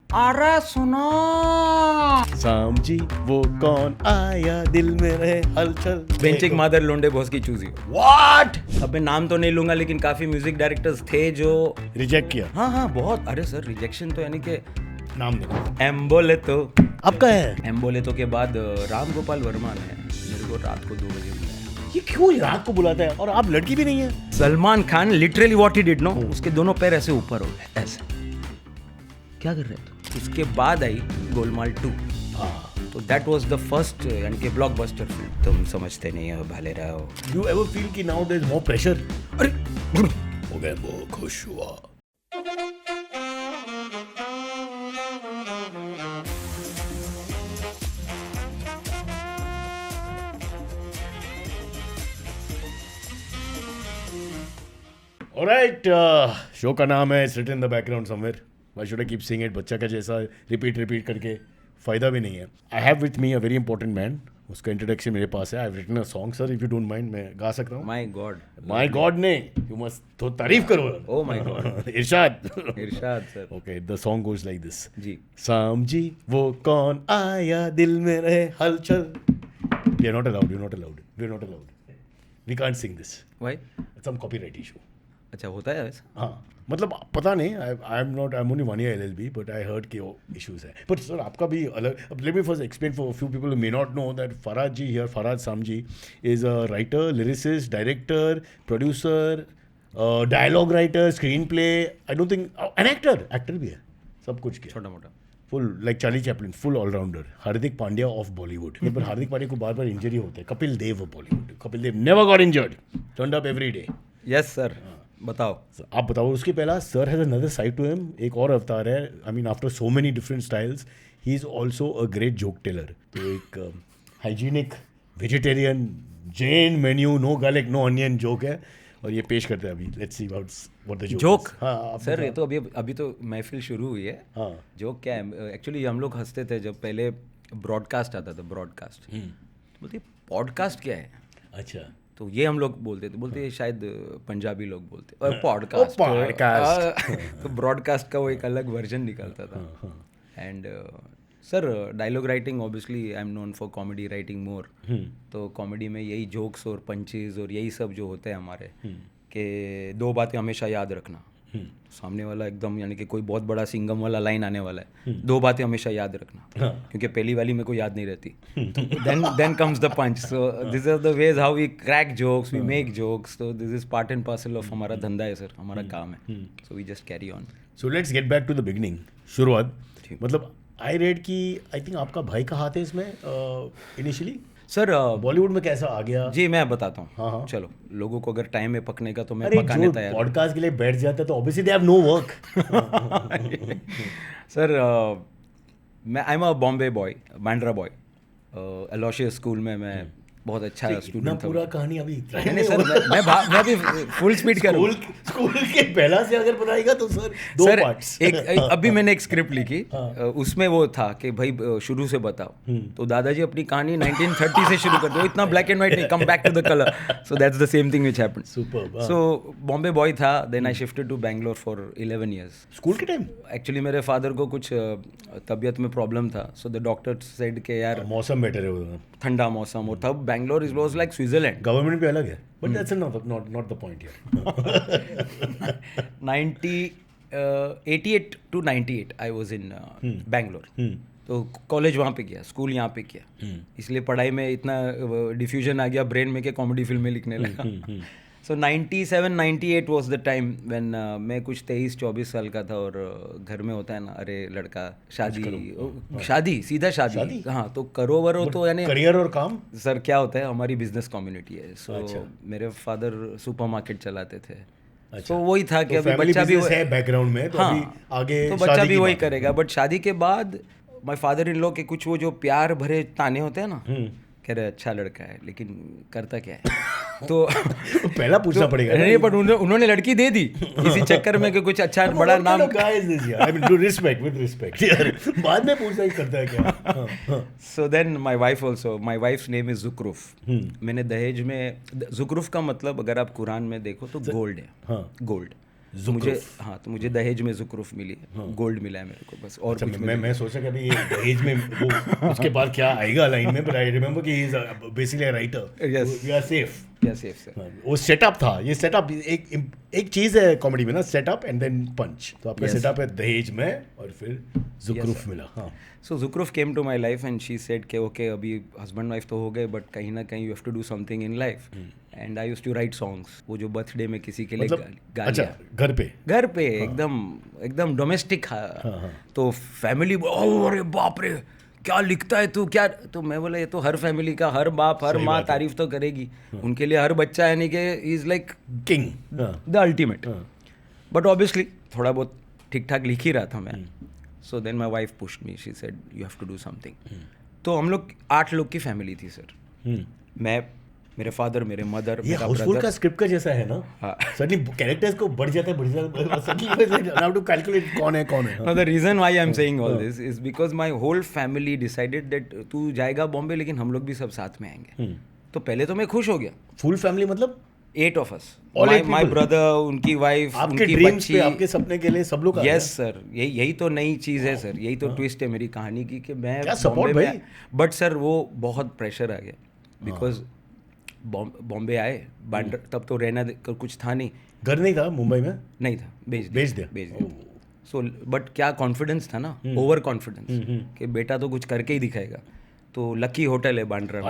अरे सुनो समझी वो कौन आया दिल में रहे हलचल बेंचिक मादर लोंडे बॉस की चूजी। व्हाट अब मैं नाम तो नहीं लूंगा लेकिन काफी म्यूजिक डायरेक्टर्स थे जो रिजेक्ट किया हाँ हाँ बहुत। अरे सर रिजेक्शन तो यानी कि नाम दो एम्बोलेतो आपका है एम्बोलेतो के बाद राम गोपाल वर्मा ने मेरे को रात को 2 बजे बुलाया। ये क्यों रात को बुलाता है और आप लड़की भी नहीं है Salman Khan literally what he did no, उसके दोनों पैर ऐसे ऊपर हो गए ऐसे। क्या कर रहे थे? उसके बाद आई गोलमाल 2। तो दैट वाज द फर्स्ट यानी कि ब्लॉकबस्टर फिल्म। तुम समझते नहीं हो, भले रहो। यू एवर फील कि now there is more pressure अरे हो गया वो खुश हुआ ऑलराइट शो का नाम है sit in the background somewhere why should I keep saying it बच्चा का जैसा रिपीट करके फायदा भी नहीं है I have with me a very important man उसका इंट्रोडक्शन मेरे पास है I have written a song sir if you don't mind मैं गा सकता हूँ माय गॉड ने यू मस्ट तो तारीफ करो ओ माय गॉड इरशाद इरशाद sir. Okay the song goes like this जी समझी वो कौन आया दिल में रहे हलचल we are not allowed we can't sing this भाई सम कॉपीराइट इशू अच्छा होता है वैसे। हाँ मतलब पता नहीं I am only 1 year LLB but I heard के इश्यूज है बट सर आपका भी अलग let me first explain for few people may not know that Farhad ji here Farhad Samji is a writer lyricist director producer dialogue writer screen play I don't think an actor भी है सब कुछ किया छोटा मोटा full like Charlie Chaplin full allrounder Hardik Pandya of Bollywood पर हार्दिक पांड्या को बार बार इंजरी होते हैं Kapil Dev of Bollywood Kapil Dev never got injured turned up every day yes sir बताओ। आप बताओ उसके पहला sir has another side to him एक और अवतार है I mean after so many different styles he is also a great joke teller तो एक hygienic vegetarian Jain menu no garlic no onion joke है और ये पेश करते हैं अभी let's see what the joke. हाँ सर ये तो अभी तो महफिल शुरू हुई है। हाँ जोक क्या है एक्चुअली हम लोग हंसते थे जब पहले ब्रॉडकास्ट आता था ब्रॉडकास्ट बोलते पॉडकास्ट क्या है। अच्छा तो ये हम लोग बोलते हैं शायद पंजाबी लोग बोलते और पॉडकास्ट तो ब्रॉडकास्ट का वो एक अलग वर्जन निकलता था। And sir dialogue writing obviously I am known for comedy writing more. तो कॉमेडी में यही जोक्स और पंचेज और यही सब जो होते हैं हमारे कि 2 बातें हमेशा याद रखना। सामने वाला एकदम यानी कि कोई बहुत बड़ा सिंगम वाला लाइन आने वाला है 2 बातें हमेशा याद रखना क्योंकि पहली वाली मेरे को याद नहीं रहती। Then comes the punch. So this are the ways how we crack jokes we make jokes. तो this is part and parcel of हमारा धंधा है सर, हमारा काम है। So we just carry on. So let's get back to the beginning शुरुआत मतलब I read की आई थिंक आपका भाई का हाथ है इसमें इनिशियली सर बॉलीवुड में कैसा आ गया। जी मैं बताता हूँ। हाँ। चलो लोगों को अगर टाइम है पकने का तो मैं अरे पकाने जो तैयार पॉडकास्ट के लिए बैठ जाता है तो obviously they have no work sir मैं I am a Bombay boy Bandra boy Aloysius school में मैं बहुत अच्छा इतना स्टूडेंट था। पूरा कहानी अभी नहीं सर मैं भी फुल स्पीड कर स्कूल के पहला से अगर बताएगा तो सर 2 सर पार्ट्स एक अभी मैंने एक स्क्रिप्ट लिखी उसमें वो था कि भाई शुरू से बताओ। तो दादाजी अपनी कहानी 1930 से शुरू कर दो, इतना ब्लैक एंड व्हाइट नहीं, come back to the colour. So that's the same thing which happened. Superb so Bombay boy था, then I shifted to Bangalore for 11 years। School के टाइम एक्चुअली मेरे फादर को कुछ तबीयत में प्रॉब्लम था। सो द डॉक्टर सेड के यार मौसम बेटर है वो ठंडा मौसम और तब Bangalore is was like Switzerland. Government भी अलग है but that's not the point here 88 to 98 I was in Bangalore. तो कॉलेज वहाँ पे किया, स्कूल यहाँ पे किया, इसलिए पढ़ाई में इतना डिफ्यूजन आ गया ब्रेन में कि कॉमेडी फिल्में लिखने लगा। सो 97-98 वाज द टाइम व्हेन मैं कुछ 23-24 साल का था और घर में होता है ना, अरे लड़का शादी सीधा शादी हाँ तो करो वरो तो यानी करियर और काम। सर क्या होता है हमारी बिजनेस कम्युनिटी है। सो मेरे फादर सुपरमार्केट चलाते थे। तो वही था कि अभी बच्चा भी है बैकग्राउंड में तो अभी आगे तो बच्चा भी वही करेगा। बट शादी के बाद माय फादर इन लॉ के कुछ वो जो प्यार भरे ताने होते हैं ना, कह रहे अच्छा लड़का है लेकिन करता क्या है। तो पहला पूछना पड़ेगा नहीं बट उन्होंने लड़की दे दी इसी चक्कर में कि कुछ अच्छा बड़ा नाम बाद में पूछना ही करता है क्या। So then my wife also, my wife's name is Zukruf. मैंने दहेज में जुक्रुफ का मतलब अगर आप कुरान में देखो तो गोल्ड है, गोल्ड। तो मुझे दहेज में ज़ुक्रुफ मिली है, गोल्ड मिला है मेरे को बस, और कुछ मैं सोचा कि अभी ये दहेज में वो उसके बाद क्या आएगा लाइन में, बट आई रिमेंबर कि he is basically a writer. Yes. We are safe. क्या सेफ सर। वो सेटअप था, ये सेटअप एक चीज है कॉमेडी में ना, सेटअप एंड देन पंच। तो आपका सेटअप है दहेज में और फिर ज़ुक्रुफ मिला। हाँ, so Zukruf came to my life and she said कि ओके अभी हस्बैंड वाइफ तो हो गए, बट कहीं ना कहीं you have to do something in life. And I used to write songs, वो जो बर्थडे में किसी के लिए अच्छा, घर पे एकदम डोमेस्टिक। तो फैमिली अरे बाप रे क्या लिखता है तू क्या, तो मैं बोला ये तो हर फैमिली का, हर बाप हर माँ तारीफ तो करेगी, उनके लिए हर बच्चा यानी कि is like king, the ultimate. But obviously थोड़ा बहुत ठीक ठाक लिख ही रहा था मैं। So then my wife pushed me, she said you have to do something. तो हम लोग 8 लोग की फैमिली थी सर, मैं, मेरे फादर, मेरे मदर, ये हाउसफुल का स्क्रिप्ट का जैसा है ना। सडनली कैरेक्टर्स को बढ़ जाता है सडनली हाउ टू कैलकुलेट कौन है। No, the reason why I'm saying all this is because my whole family decided that तू जाएगा बॉम्बे लेकिन हम लोग भी सब साथ में आएंगे। तो पहले तो मैं खुश हो गया। फुल फैमिली मतलब 8 of us, my brother, उनकी वाइफ, आपके उनकी ड्रीम्स बच्ची, पे, आपके सपने के लिए सब लोग। यस सर, यही तो नई चीज़ है सर, यही तो ट्विस्ट है मेरी कहानी की कि मैं क्या सपोर्ट भाई। बट सर वो बहुत प्रेशर आ गया बिकॉज बॉम्बे आए, बांद्रा, तब तो रहना कुछ था नहीं, घर नहीं था मुंबई में, नहीं था, भेज दिया। सो बट क्या कॉन्फिडेंस था ना, ओवर कॉन्फिडेंस कि बेटा तो कुछ करके ही दिखाएगा। तो लकी होटल है बांद्रा में,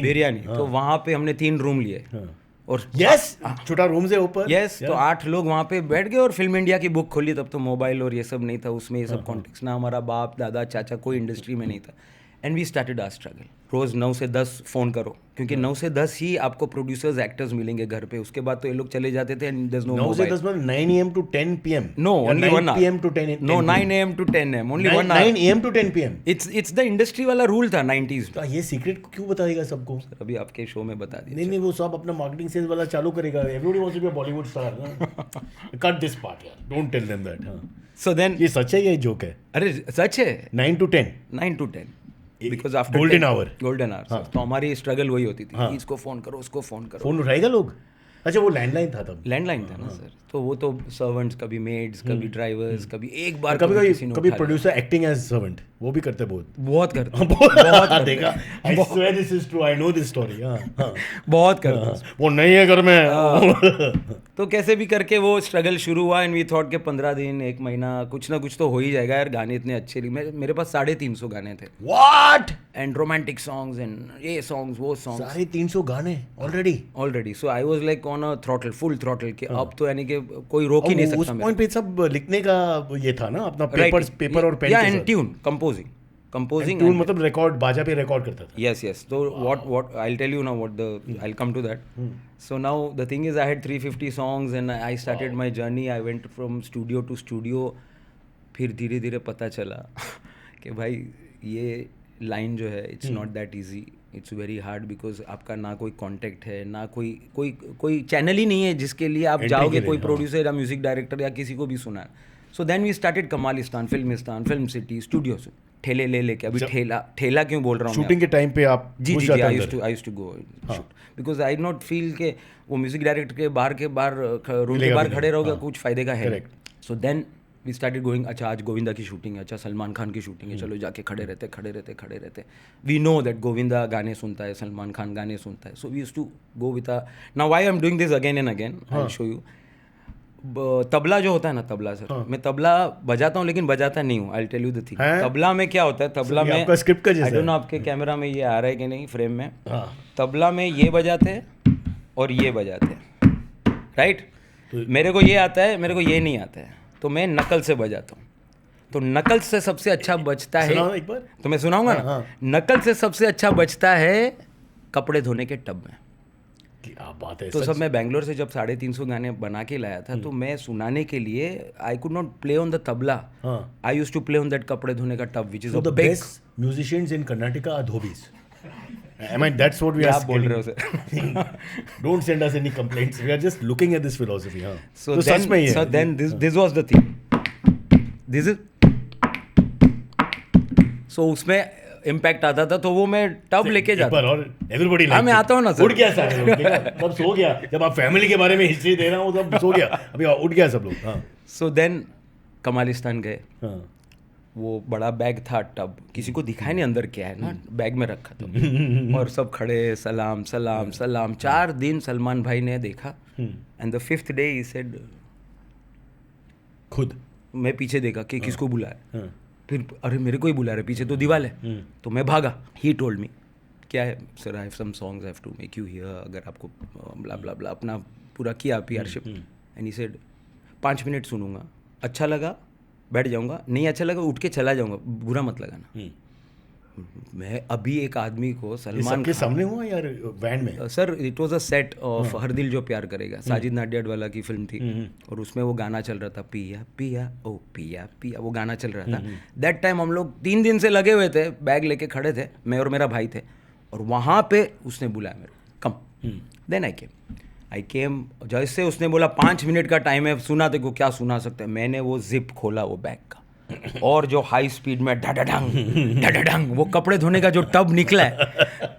बिरयानी, तो वहाँ पे हमने 3 रूम लिए और छोटा रूम से ऊपर, तो 8 लोग वहाँ पे बैठ गए और फिल्म इंडिया की बुक खोली। तब तो मोबाइल और ये सब नहीं था, उसमें ये सब कॉन्टेक्स्ट ना, हमारा बाप दादा चाचा कोई इंडस्ट्री में नहीं था। And we started our struggle. रोज़ 9 से 10 फ़ोन करो, क्योंकि 9 से 10 ही आपको प्रोड्यूसर्स एक्टर्स मिलेंगे घर पे, उसके बाद तो ये लोग चले जाते थे and there is no mobile. 9 से 10 मतलब 9 AM to 10 PM? No, only 1 hour. 9 PM to 10 No, 9 AM to 10 AM, only 1 hour. 9 AM to 10 PM? It's the industry वाला रूल था 90s में। तो ये सीक्रेट क्यों बताएगा सबको? अभी आपके शो में बता दीजिए। नहीं, वो सब अपना मार्केटिंग सेल्स वाला चालू करेगा। Everybody wants to be a Bollywood star. Cut this part यार, don't tell them that. So then ये सच है, ये जोक है? अरे सच है। 9 to 10? 9 to 10 because after golden hour. तो हमारी स्ट्रगल वही होती थी, इसको फोन करो, उसको फोन करो। फोन उठाएगा लोग? अच्छा, वो लैंडलाइन था तब? लैंडलाइन था ना सर, तो वो तो सर्वेंट्स, कभी मेड्स, कभी ड्राइवर्स, कभी एक बार कभी प्रोड्यूसर एक्टिंग एज सर्वेंट, वो भी करते बहुत करते बहुत देखा। I swear this is true, I know this story। बहुत करते, वो नहीं है घर में। तो कैसे भी करके वो स्ट्रगल शुरू हुआ एंड वी थॉट के 15 दिन 1 महीना कुछ ना कुछ तो हो ही जाएगा यार। गाने इतने अच्छे, मेरे पास 350 गाने थे। What? And romantic songs and ये सॉन्ग्स वो सॉन्ग्स, 350 गाने already. So I was like on a throttle, full throttle के अब तो यानी कि कोई रोक ही नहीं सकता। उस पॉइंट पे सब लिखने का ये था ना, अपना पेपर और पेन, या एंड ट्यून कंपोजिंग मतलब रिकॉर्ड, बाजा पे रिकॉर्ड करता था। yes तो what I'll tell you now what the I'll come to that. So now the thing is I had 350 songs and I started my journey. I went from studio to studio. फिर धीरे धीरे पता चला कि भाई ये line जो है it's not that easy, it's very hard because आपका ना कोई कांटेक्ट है, ना कोई चैनल ही नहीं है जिसके लिए आप जाओगे, कोई प्रोड्यूसर या म्यूजिक डायरेक्टर या किसी को भी सुना। So then we started Kamalistan, Filmistan, film city, studio से ठेले ले लेके। अभी ठेला क्यों बोल रहा हूँ, शूटिंग के टाइम पे आप? जी I used to go because I not feel के वो म्यूजिक डायरेक्टर के बाहर रूम के बाहर खड़े रहोगे, कुछ फायदे का है। So then we started going, अच्छा आज गोविंदा की शूटिंग है, अच्छा सलमान खान की शूटिंग है, चलो जाके खड़े रहते। वी नो दैट गोविंदा गाने सुनता है, सलमान खान गाने सुनता है, so we used to go with now why I am doing this again and again, I will show you. Tabla जो होता है ना, तबला सर, मैं तबला बजाता हूँ लेकिन बजाता नहीं हूँ। I tell you the thing, tabla में क्या होता है, तबला में आपका स्क्रिप्ट का जैसा, आई डोंट नो आपके कैमरा में ये आ रहा है कि नहीं फ्रेम में, तबला में ये बजाते हैं और ये बजाते हैं, राइट? मेरे को ये आता है, मेरे को ये नहीं आता है, तो मैं नकल से बजाता हूँ। तो नकल से सबसे अच्छा बजता है, एक बार तो मैं सुनाऊंगा ना, नकल से सबसे अच्छा बजता है कपड़े धोने के टब में। क्या बात है। तो सब मैं बैंगलोर से जब 350 गाने बना के लाया था, तो मैं सुनाने के लिए I could not play on the tabla, I used to play on that कपड़े धोने का tub which is the best musicians in Karnataka are dhobis. I mean, that's what we are बोल रहे हो सर। Don't send us any complaints. We are just looking at this philosophy. हाँ. So then this was the thing. This is so उसमें impact आता था तो वो मैं टब लेके जाता पर और एवरीबॉडी हाँ, मैं आता हूँ ना सर। उठ गया सारे लोग, ठीक है? तब सो गया जब आप फैमिली के बारे में हिस्ट्री दे रहा हूँ तब सो गया, अभी उठ गया सब लोग। हाँ सो देन कमालिस्तान गए, हाँ वो बड़ा बैग था टब, किसी को दिखाई नहीं अंदर क्या है ना, बैग में रखा था और सब खड़े सलाम सलाम सलाम। 4 दिन सलमान भाई ने देखा and the 5th day he said, खुद मैं पीछे देखा कि किसको बुला है, हाँ फिर अरे मेरे को ही बुला रहे, पीछे तो दीवार है, तो मैं भागा। ही टोल्ड मी क्या है sir, I have some songs, I have to make you hear, अगर आपको ब्ला ब्ला ब्ला अपना पूरा किया पीआरशिप। एंड ही सेड 5 मिनट सुनूंगा, अच्छा लगा बैठ जाऊंगा, नहीं अच्छा लगा उठ के चला जाऊंगा, बुरा मत लगाना। मैं अभी एक आदमी को सलमान के सामने हुआ यार वैन में? Sir it was a set of her दिल जो प्यार करेगा, साजिद नाडियाडवाला की फिल्म थी और उसमें वो गाना चल रहा था, पिया पिया ओ पिया पिया, वो गाना चल रहा था। दैट टाइम हम लोग 3 दिन से लगे हुए थे, बैग लेके खड़े थे, मैं और मेरा भाई थे, और वहाँ पे उसने बुलाया मेरे को, कम। देन आई केम, जैसे उसने बोला 5 मिनट का टाइम है, सुना तेरे को क्या सुना सकते हैं, मैंने वो जिप खोला वो बैग का और जो हाई स्पीड में ढडढंग वो कपड़े धोने का जो टब निकला है,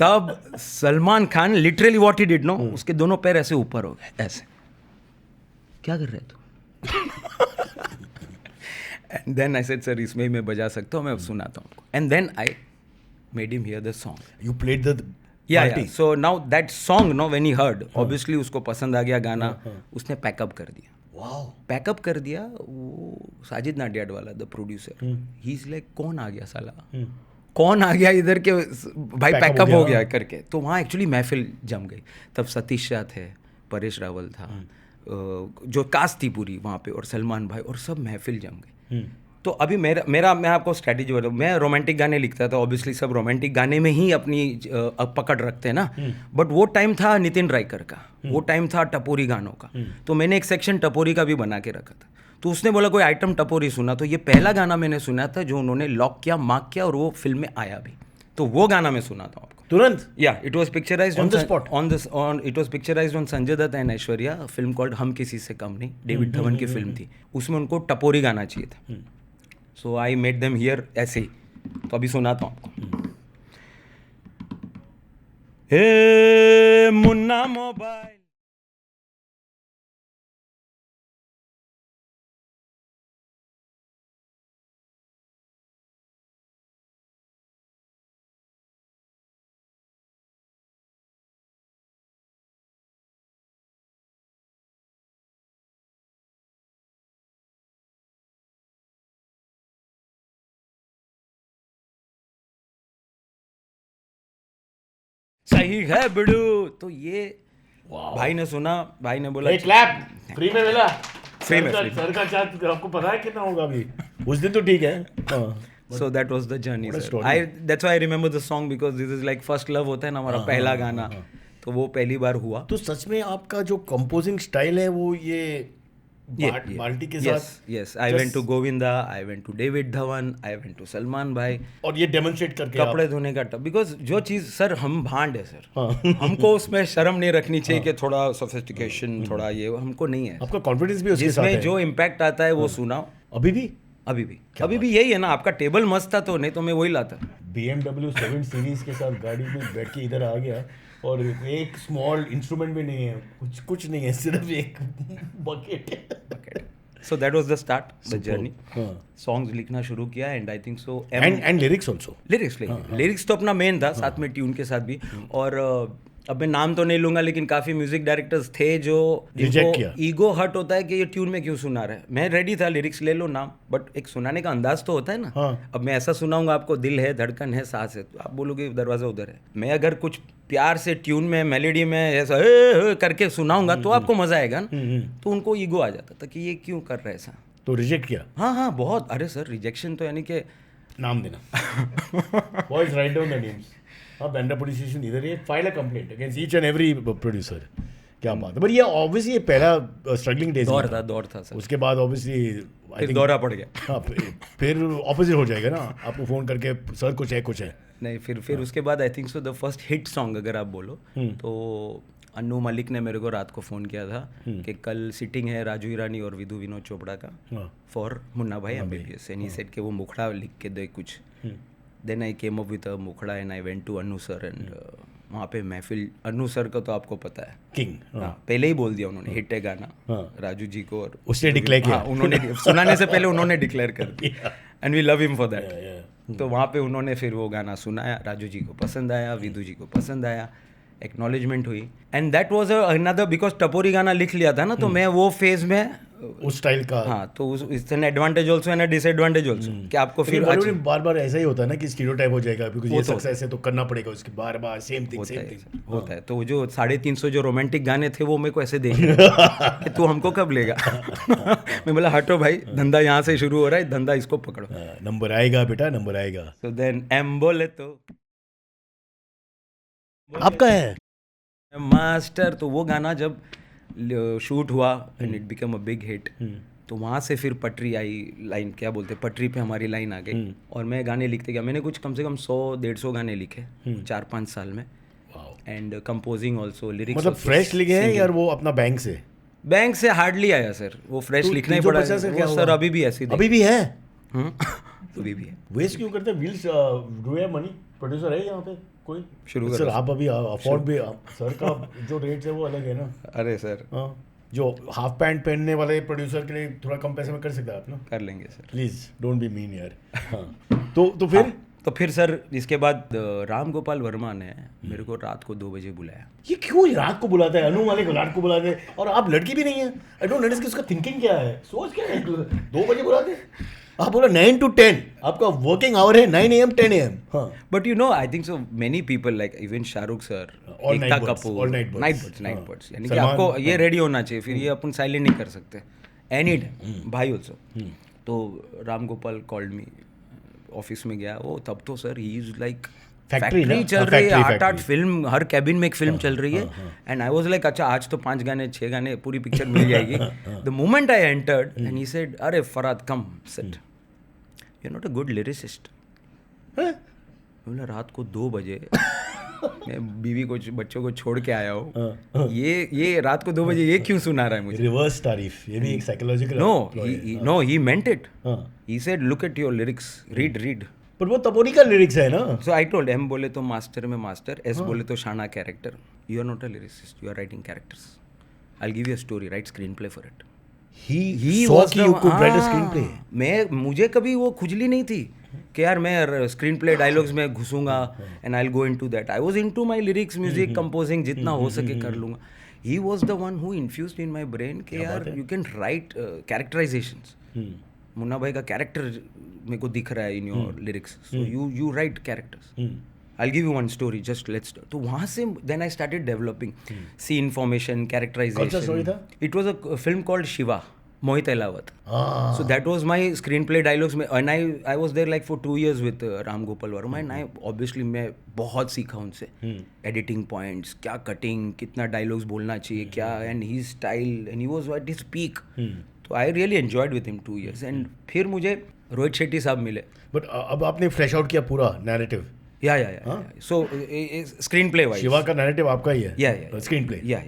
तब Salman Khan literally what he did no, उसके दोनों पैर ऐसे ऊपर हो गए, ऐसे क्या कर रहे तू? And then I said sir इसमें ही मैं बजा सकता हूँ, मैं सुनाता हूँ आपको। And then I made him hear the song, you played the yeah. So now that song, no, when he heard, obviously उसको पसंद आ गया गाना, उसने पैकअप कर दिया। वाओ, पैकअप कर दिया। वो Sajid Nadiadwala the producer, he is like कौन आ गया साला, कौन आ गया इधर के भाई, पैकअप हो गया करके। तो वहाँ एक्चुअली महफिल जम गई। तब सतीश शाह थे, परेश रावल था, जो कास्ट थी पूरी वहाँ पे, और सलमान भाई, और सब महफिल जम गई। तो अभी मेरा मैं आपको स्ट्रैटेजी बताऊँ, मैं रोमांटिक गाने लिखता था, ऑब्वियसली सब रोमांटिक गाने में ही अपनी पकड़ रखते हैं ना, बट वो टाइम था नितिन रायकर का, वो टाइम था टपोरी गानों का, तो मैंने एक सेक्शन टपोरी का भी बना के रखा था। तो उसने बोला कोई आइटम टपोरी सुना, तो ये पहला गाना मैंने सुना था जो उन्होंने लॉक किया, मार्क किया, और वो फिल्म में आया भी, तो वो गाना मैं सुनाता हूँ आपको तुरंत। या it was picturised On the spot? It was picturised on Sanjay Dutt and Aishwarya, film called Hum Kisi से कम नहीं, डेविड धवन की फिल्म थी, उसमें उनको टपोरी गाना चाहिए था। सो आई मेड देम हियर ऐसे ही, तो अभी सुनाता हूँ आपको। हे मुन्ना मोबाइल, सही है बिड़ू। तो ये भाई ने सुना, भाई ने बोला एक क्लैप फ्री में मिला, फ्री में, सर का चार्ज आपको पता है कितना होगा अभी? उस दिन तो ठीक है। So that was the journey, What a sir. story. That's why I remember the song, because this is like first love होता है ना हमारा, पहला गाना, तो वो पहली बार हुआ। तो सच में आपका जो कंपोजिंग स्टाइल है वो ये बाल्टी के साथ, yes, I went to Govinda, I went to David Dhawan, I went to Salman भाई, और ये डेमोन्स्ट्रेट करके कपड़े धोने का टब, बिकॉज जो चीज़ सर हम भांड है सर, हमको उसमें शर्म नहीं रखनी चाहिए कि थोड़ा सोफिस्टिकेशन, थोड़ा ये हमको नहीं है। आपका कॉन्फिडेंस भी उसके साथ जिसमें है। जो इम्पैक्ट आता है वो सुनाओ। अभी भी अभी भी यही है ना, आपका टेबल मस्त था तो, नहीं तो मैं वही लाता। BMW 7 सीरीज के साथ गाड़ी में बैठ के इधर आ गया, और एक स्मॉल इंस्ट्रूमेंट भी नहीं है, कुछ नहीं है, सिर्फ एक bucket. So that was the start, the journey. Songs लिखना शुरू किया, and I think so. And lyrics also. Lyrics तो अपना मेन था, साथ में ट्यून के साथ भी। और अब मैं नाम तो नहीं लूंगा, लेकिन काफ़ी म्यूजिक डायरेक्टर्स थे जो जिनको ईगो हर्ट होता है कि ये ट्यून में क्यों सुना रहा है। मैं रेडी था, लिरिक्स ले लो नाम, बट एक सुनाने का अंदाज तो होता है ना। अब मैं ऐसा सुनाऊंगा आपको, दिल है, धड़कन है, सांस है, तो आप बोलोगे दरवाजा उधर है। मैं अगर कुछ प्यार से ट्यून में, मेलोडी में ऐसा करके सुनाऊंगा तो आपको मजा आएगा ना। तो उनको ईगो आ जाता था कि ये क्यों कर रहा है ऐसा, तो रिजेक्ट किया। हाँ बहुत। अरे सर रिजेक्शन तो यानी कि नाम देना, boys write down the names, Bandra police station इधर है, file a complaint against each and every producer. क्या बात है। बट ये ऑब्वियसली ये पहला स्ट्रगलिंग डेज दौर था सर। उसके बाद ऑब्वियसली दौरा पड़ गया। हाँ, फिर ऑपोजिट हो जाएगा ना, आपको फ़ोन करके सर कुछ है नहीं, फिर उसके बाद आई think so the first hit song अगर आप बोलो तो अन्नू मलिक ने मेरे को रात को फ़ोन किया था कि कल सिटिंग है राजू ईरानी और विधु विनोद चोपड़ा का फॉर मुन्ना भाई MBBS, एंड ही सेड कि वो मुखड़ा लिख के दे कुछ। Then I came up with a mukhda and I went to Anu sir and वहाँ पे महफिल, अनु सर का तो आपको पता है किंग, हाँ पहले ही बोल दिया उन्होंने, हिट है गाना राजू जी को, और उसने डिक्लेयर किया, उन्होंने सुनाने से पहले उन्होंने डिक्लेयर कर दिया and we love him for that. तो वहाँ पे उन्होंने फिर वो गाना सुनाया, राजू जी को पसंद आया, विदु जी को पसंद आया, एक्नॉलेजमेंट हुई and that was another, because टपोरी गाना लिख लिया था ना, तो मैं वो फेज में उस स्टाइल का, हाँ तो it's an advantage also and disadvantage also कि आपको फिर बार बार ऐसा ही होता है ना कि स्टीरियोटाइप हो जाएगा, बिकॉज़ ये सक्सेस है तो करना पड़ेगा उसके बार बार सेम थिंग होता है। तो जो 350 जो रोमांटिक गाने थे वो मेरे को ऐसे देख रहे तू हमको कब लेगा मैं बोला हटो भाई, धंधा यहाँ से शुरू हो रहा है, धंधा इसको पकड़ो, नंबर आएगा बेटा, नंबर आएगा। तो देन एम बोले तो आपका है मास्टर, तो वो गाना जब शूट हुआ and it become a big hit, तो वहाँ से फिर पटरी आई, लाइन क्या बोलते, पटरी पे हमारी लाइन आ गई और मैं गाने लिखते गया। मैंने कुछ कम से कम 100-150 गाने लिखे 4-5 साल में, एंड कंपोजिंग ऑल्सो, लिरिक्स मतलब फ्रेश लिखे हैं यार वो अपना बैंक से? बैंक से हार्डली आया सर, वो फ्रेश लिखना ही पड़ा वो सर, अभी भी ऐसी अभी भी है अभी भी है। वेस्ट क्यों करते हैं? Wheels do have money, producer है यहाँ पे कोई? शुरू सर आप अभी अफोर्ड भी, सर का जो रेट है वो अलग है ना। अरे सर जो हाफ पैंट पहनने वाले प्रोड्यूसर के लिए थोड़ा कम पैसे में कर सकते हैं आप ना? कर लेंगे sir, please don't be mean यार। हाँ तो फिर सर इसके बाद राम गोपाल वर्मा ने मेरे को रात को 2 बजे बुलाया। ये क्यों रात को बुलाता है? अनु वाले को रात को बुलाते हैं और आप लड़की भी नहीं है। आई डोंट अंडरस्टैंड उसका थिंकिंग क्या है, सोच क्या है, 2 बजे बुलाते हैं। आप बोला 9 to 10 आपका वर्किंग आवर है, 9 AM 10 AM। हाँ but you know I think so many people like even Shahrukh sir, Ekta Kapoor, night birds, यानी कि आपको ये रेडी होना चाहिए, फिर ये अपन साइलेंट नहीं कर सकते एनी टाइम, भाई ऑल्सो। तो Ram Gopal called me, office में गया वो, तब तो sir he is like factory चल रही है, 8 फिल्म, हर कैबिन में एक फिल्म चल रही है, एंड आई वाज लाइक अच्छा आज तो 5 गाने 6 गाने पूरी पिक्चर मिल जाएगी। The moment I entered and he said अरे Farhad come sit, you are not a good lyricist. बोला रात को 2 बजे मैं बीवी को बच्चों को छोड़ के आया हूँ, ये रात को 2 बजे ये क्यों सुना रहा है मुझे? रिवर्स तारीफ, ये भी एक psychological. No he meant it, he said look at your lyrics, read. पर वो तपोरी का लिरिक्स है ना। सो आई टोल्ड एम बोले तो मास्टर में मास्टर, एस बोले तो शाना character, you are not a lyricist, you are writing characters, I will give you a story, write screen play for it. He saw कि you could write a screenplay। मुझे कभी वो खुजली नहीं थी कि यार मैं स्क्रीन प्ले डायलॉग्स में घुसूंगा and I will go into that. I was into my lyrics, music composing, जितना हो सके कर लूंगा। He was the one who infused in my brain कि यार you can write characterisations. Munna Bhai का कैरेक्टर मेरे को दिख रहा है in your lyrics, so you write characters, I'll give you one story, just let's. तो वहाँ से then I started developing scene formation, characterization. कौन सा story था? It was a film called Shiva, Mohit Elavat. So that was my screenplay dialogues में, and I was there like for 2 years with Ram Gopal Verma, and I obviously मैं बहुत सीखा उनसे. Editing points, क्या cutting, कितना dialogues बोलना चाहिए, क्या, and his style, and he was at his peak. तो I really enjoyed with him 2 years, and फिर मुझे रोहित शेट्टी साहब मिले. But अब आपने फ्लैश आउट किया पूरा narrative? Yeah. So screenplay wise, Shiva का नैरेटिव आपका ही है? Yeah. Screenplay. Yeah.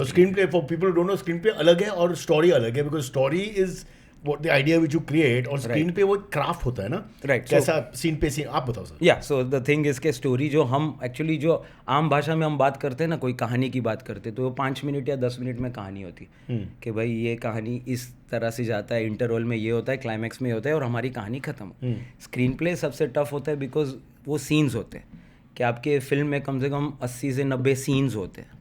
Screenplay, for people who don't know, screenplay अलग है और story अलग है, because story is what the idea which you create, और screenplay वो क्राफ्ट होता है ना, Right. कैसा सीन पे सीन। आप बताओ sir. Yeah, so the thing is कि स्टोरी जो हम एक्चुअली जो आम भाषा में हम बात करते हैं ना, कोई कहानी की बात करते तो वो 5 मिनट या 10 मिनट में कहानी होती कि भाई ये कहानी इस तरह से जाता है, इंटरवल में ये होता है, क्लाइमैक्स में होता है और हमारी कहानी खत्म। स्क्रीन प्ले सबसे टफ होता है बिकॉज वो सीन्स होते हैं कि आपके फिल्म में कम से कम 80 से 90 सीन्स होते हैं।